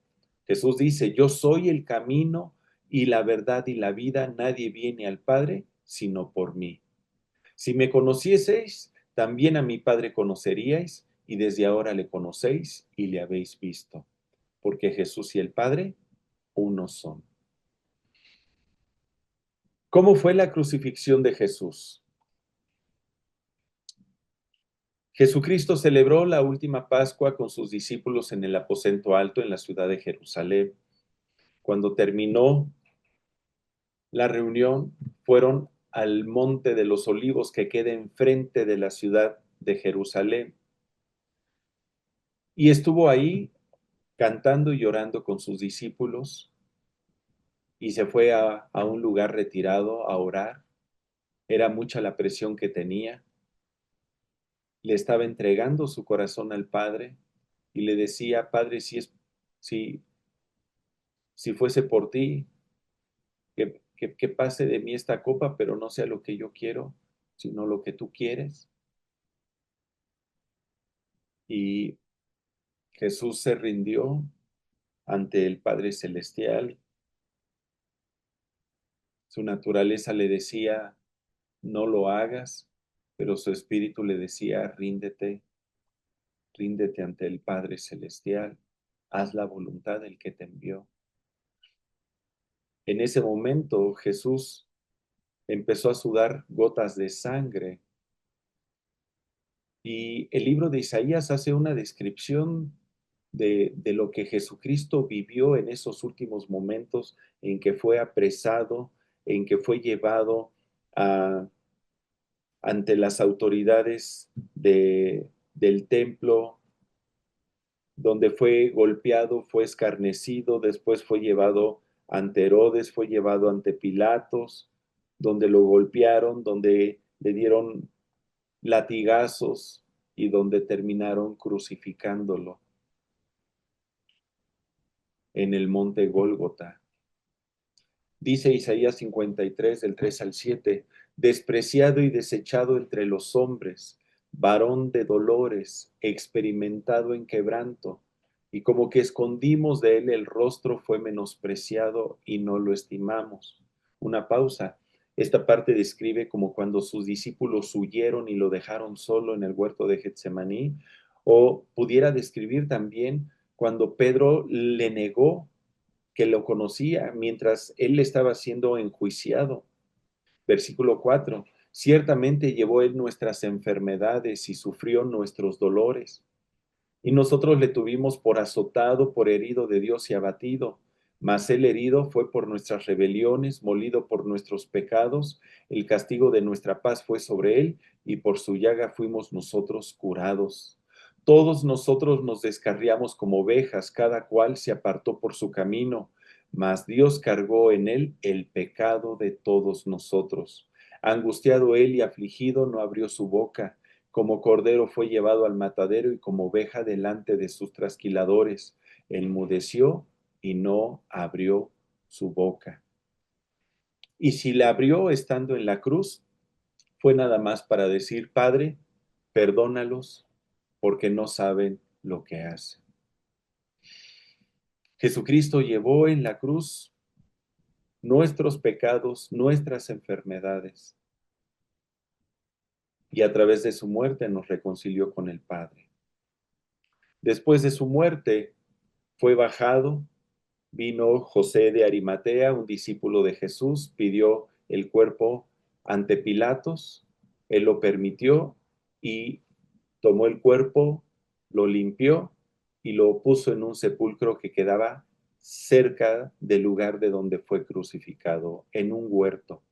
S1: Jesús dice: yo soy el camino y la verdad y la vida, nadie viene al Padre sino por mí. Si me conocieseis, también a mi Padre conoceríais, y desde ahora le conocéis y le habéis visto, porque Jesús y el Padre uno son. ¿Cómo fue la crucifixión de Jesús? Jesucristo celebró la última Pascua con sus discípulos en el aposento alto en la ciudad de Jerusalén. Cuando terminó la reunión, fueron al Monte de los Olivos, que queda enfrente de la ciudad de Jerusalén, y estuvo ahí cantando y llorando con sus discípulos, y se fue a un lugar retirado a orar. Era mucha la presión que tenía. Le estaba entregando su corazón al Padre y le decía: Padre, si, si fuese por ti, que pase de mí esta copa, pero no sea lo que yo quiero, sino lo que tú quieres. Y Jesús se rindió ante el Padre Celestial. Su naturaleza le decía: no lo hagas, pero su espíritu le decía: ríndete, ríndete ante el Padre Celestial, haz la voluntad del que te envió. En ese momento Jesús empezó a sudar gotas de sangre, y el libro de Isaías hace una descripción de lo que Jesucristo vivió en esos últimos momentos en que fue apresado, en que fue llevado ante las autoridades del templo, donde fue golpeado, fue escarnecido, después fue llevado ante Herodes, fue llevado ante Pilatos, donde lo golpearon, donde le dieron latigazos y donde terminaron crucificándolo en el monte Gólgota. Dice Isaías 53, del 3 al 7, despreciado y desechado entre los hombres, varón de dolores, experimentado en quebranto, y como que escondimos de él el rostro, fue menospreciado y no lo estimamos. Una pausa. Esta parte describe como cuando sus discípulos huyeron y lo dejaron solo en el huerto de Getsemaní, o pudiera describir también cuando Pedro le negó que lo conocía mientras él estaba siendo enjuiciado. Versículo 4. Ciertamente llevó él nuestras enfermedades y sufrió nuestros dolores. Y nosotros le tuvimos por azotado, por herido de Dios y abatido. Mas él herido fue por nuestras rebeliones, molido por nuestros pecados. El castigo de nuestra paz fue sobre él, y por su llaga fuimos nosotros curados. Todos nosotros nos descarriamos como ovejas, cada cual se apartó por su camino, mas Dios cargó en él el pecado de todos nosotros. Angustiado él y afligido, no abrió su boca. Como cordero fue llevado al matadero, y como oveja delante de sus trasquiladores. Enmudeció y no abrió su boca. Y si la abrió estando en la cruz, fue nada más para decir: Padre, perdónalos, porque no saben lo que hacen. Jesucristo llevó en la cruz nuestros pecados, nuestras enfermedades, y a través de su muerte nos reconcilió con el Padre. Después de su muerte fue bajado. Vino José de Arimatea, un discípulo de Jesús, pidió el cuerpo ante Pilatos, él lo permitió y tomó el cuerpo, lo limpió y lo puso en un sepulcro que quedaba cerca del lugar de donde fue crucificado, en un huerto.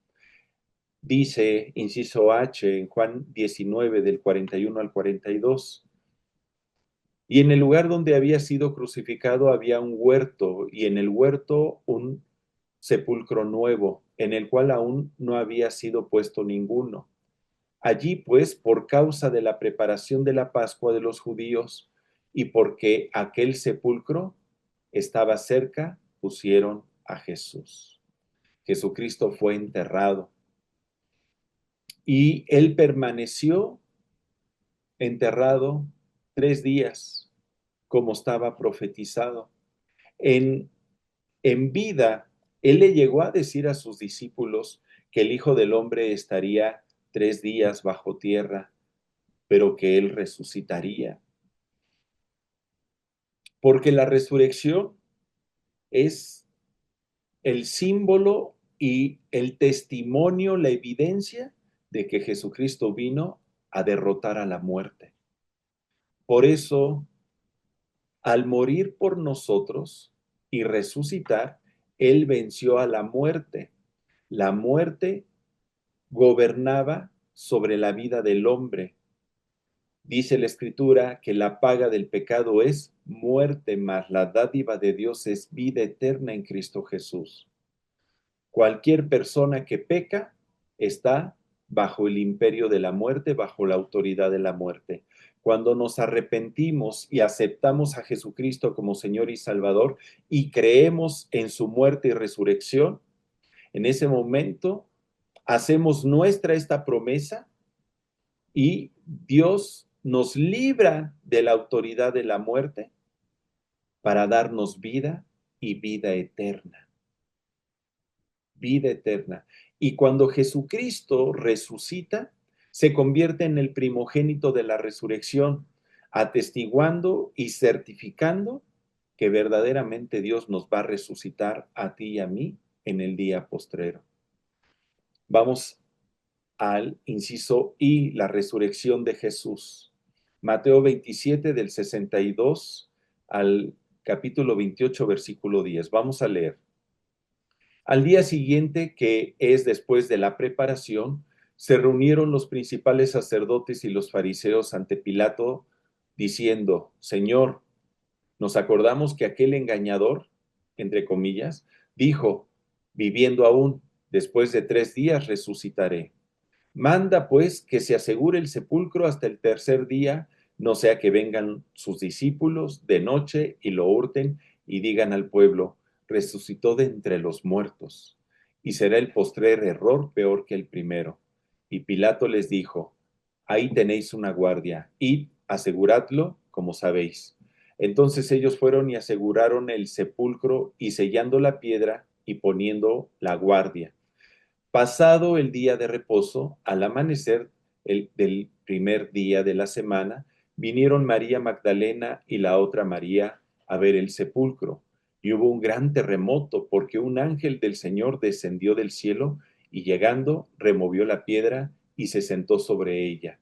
S1: Dice, inciso H, en Juan 19, del 41 al 42, y en el lugar donde había sido crucificado había un huerto, y en el huerto un sepulcro nuevo, en el cual aún no había sido puesto ninguno. Allí, pues, por causa de la preparación de la Pascua de los judíos, y porque aquel sepulcro estaba cerca, pusieron a Jesús. Jesucristo fue enterrado, y él permaneció enterrado 3 días, como estaba profetizado. En En vida, él le llegó a decir a sus discípulos que el Hijo del Hombre estaría 3 días bajo tierra, pero que él resucitaría. Porque la resurrección es el símbolo y el testimonio, la evidencia de que Jesucristo vino a derrotar a la muerte. Por eso, al morir por nosotros y resucitar, él venció a la muerte. La muerte gobernaba sobre la vida del hombre. Dice la Escritura que la paga del pecado es muerte, mas la dádiva de Dios es vida eterna en Cristo Jesús. Cualquier persona que peca está bajo el imperio de la muerte, bajo la autoridad de la muerte. Cuando nos arrepentimos y aceptamos a Jesucristo como Señor y Salvador y creemos en su muerte y resurrección, en ese momento hacemos nuestra esta promesa y Dios nos libra de la autoridad de la muerte para darnos vida y vida eterna. Vida eterna. Y cuando Jesucristo resucita, se convierte en el primogénito de la resurrección, atestiguando y certificando que verdaderamente Dios nos va a resucitar a ti y a mí en el día postrero. Vamos al inciso I, la resurrección de Jesús. Mateo 27, del 62 al capítulo 28, versículo 10. Vamos a leer. Al día siguiente, que es después de la preparación, se reunieron los principales sacerdotes y los fariseos ante Pilato, diciendo: Señor, Nos acordamos que aquel engañador, entre comillas, dijo, viviendo aún, después de 3 días resucitaré. Manda pues que se asegure el sepulcro hasta el tercer día, no sea que vengan sus discípulos de noche y lo hurten y digan al pueblo, resucitó de entre los muertos. Y será el postrer error peor que el primero. Y Pilato les dijo, ahí tenéis una guardia, id, aseguradlo como sabéis. Entonces ellos fueron y aseguraron el sepulcro y sellando la piedra y poniendo la guardia. Pasado el día de reposo, al amanecer del primer día de la semana, vinieron María Magdalena y la otra María a ver el sepulcro. Y hubo un gran terremoto porque un ángel del Señor descendió del cielo y llegando removió la piedra y se sentó sobre ella.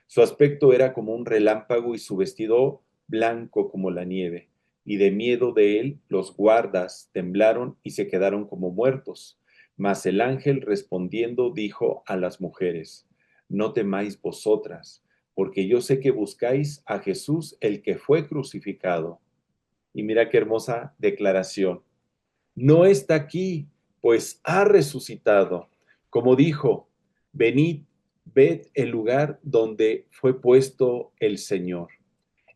S1: Su aspecto era como un relámpago y su vestido blanco como la nieve. Y de miedo de él, los guardas temblaron y se quedaron como muertos. Mas el ángel respondiendo dijo a las mujeres, no temáis vosotras, porque yo sé que buscáis a Jesús el que fue crucificado. Y mira qué hermosa declaración. No está aquí, pues ha resucitado. Como dijo, venid, ved el lugar donde fue puesto el Señor.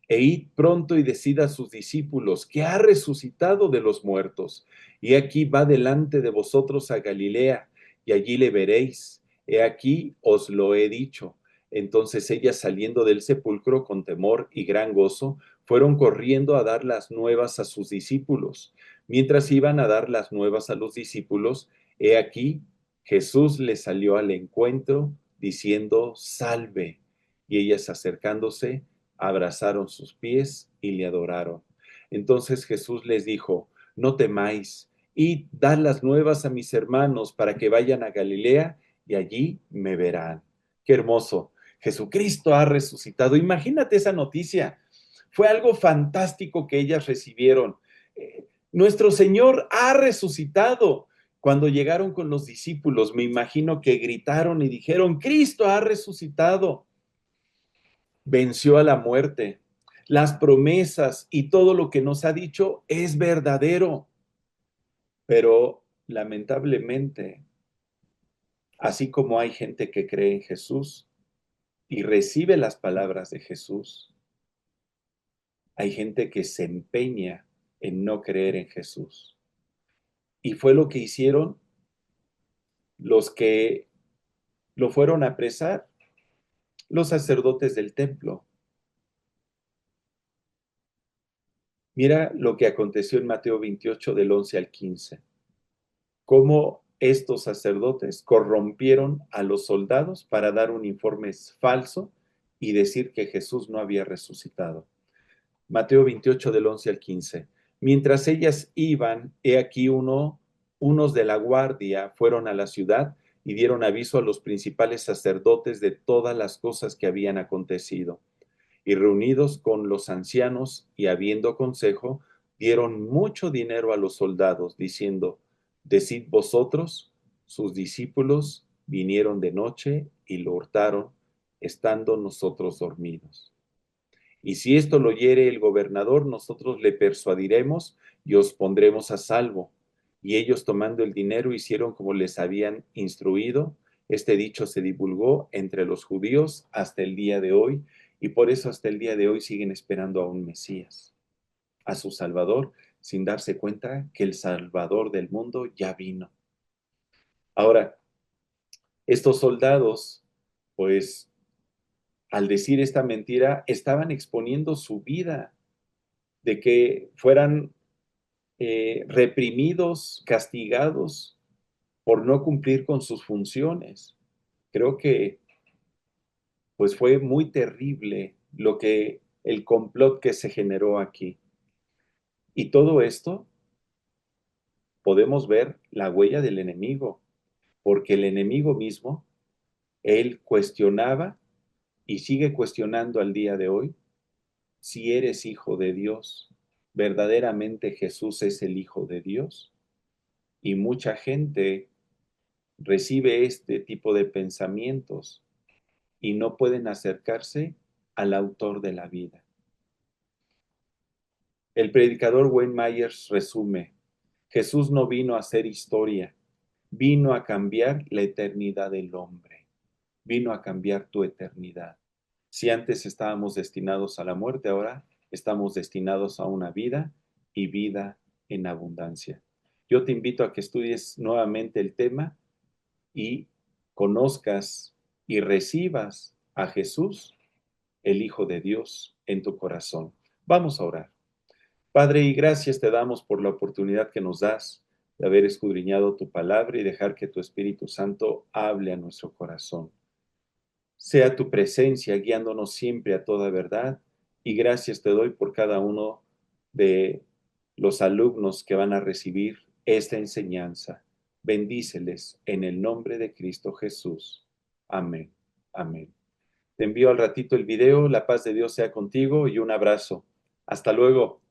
S1: E id pronto y decid a sus discípulos que ha resucitado de los muertos. Y aquí va delante de vosotros a Galilea, y allí le veréis. He aquí os lo he dicho. Entonces ellas saliendo del sepulcro con temor y gran gozo, fueron corriendo a dar las nuevas a sus discípulos. Mientras iban a dar las nuevas a los discípulos, he aquí Jesús les salió al encuentro diciendo, salve. Y ellas acercándose, abrazaron sus pies y le adoraron. Entonces Jesús les dijo, no temáis, id, dad las nuevas a mis hermanos para que vayan a Galilea y allí me verán. Qué hermoso. Jesucristo ha resucitado. Imagínate esa noticia. Fue algo fantástico que ellas recibieron. Nuestro Señor ha resucitado. Cuando llegaron con los discípulos, me imagino que gritaron y dijeron, Cristo ha resucitado, venció a la muerte. Las promesas y todo lo que nos ha dicho es verdadero, pero lamentablemente, así como hay gente que cree en Jesús y recibe las palabras de Jesús, hay gente que se empeña en no creer en Jesús. Y fue lo que hicieron los que lo fueron a apresar, los sacerdotes del templo. Mira lo que aconteció en Mateo 28 del 11 al 15. Cómo estos sacerdotes corrompieron a los soldados para dar un informe falso y decir que Jesús no había resucitado. Mateo 28 del 11 al 15. Mientras ellas iban, he aquí unos de la guardia fueron a la ciudad y dieron aviso a los principales sacerdotes de todas las cosas que habían acontecido. Y reunidos con los ancianos y habiendo consejo, dieron mucho dinero a los soldados, diciendo, decid vosotros, sus discípulos vinieron de noche y lo hurtaron, estando nosotros dormidos. Y si esto lo oyere el gobernador, nosotros le persuadiremos y os pondremos a salvo. Y ellos tomando el dinero hicieron como les habían instruido. Este dicho se divulgó entre los judíos hasta el día de hoy, y por eso hasta el día de hoy siguen esperando a un Mesías, a su Salvador, sin darse cuenta que el Salvador del mundo ya vino. Ahora, estos soldados, pues, al decir esta mentira, estaban exponiendo su vida de que fueran reprimidos, castigados por no cumplir con sus funciones. Creo que pues fue muy terrible lo que el complot que se generó aquí. Y todo esto podemos ver la huella del enemigo, porque el enemigo mismo, él cuestionaba y sigue cuestionando al día de hoy si eres hijo de Dios. ¿Verdaderamente Jesús es el Hijo de Dios? Y mucha gente recibe este tipo de pensamientos y no pueden acercarse al autor de la vida. El predicador Wayne Myers resume: Jesús no vino a hacer historia, vino a cambiar la eternidad del hombre, vino a cambiar tu eternidad. Si antes estábamos destinados a la muerte, ahora estamos destinados a una vida y vida en abundancia. Yo te invito a que estudies nuevamente el tema y conozcas y recibas a Jesús, el Hijo de Dios, en tu corazón. Vamos a orar. Padre, y gracias te damos por la oportunidad que nos das de haber escudriñado tu palabra y dejar que tu Espíritu Santo hable a nuestro corazón. Sea tu presencia guiándonos siempre a toda verdad, y gracias te doy por cada uno de los alumnos que van a recibir esta enseñanza. Bendíceles en el nombre de Cristo Jesús. Amén. Amén. Te envío al ratito el video. La paz de Dios sea contigo y un abrazo. Hasta luego.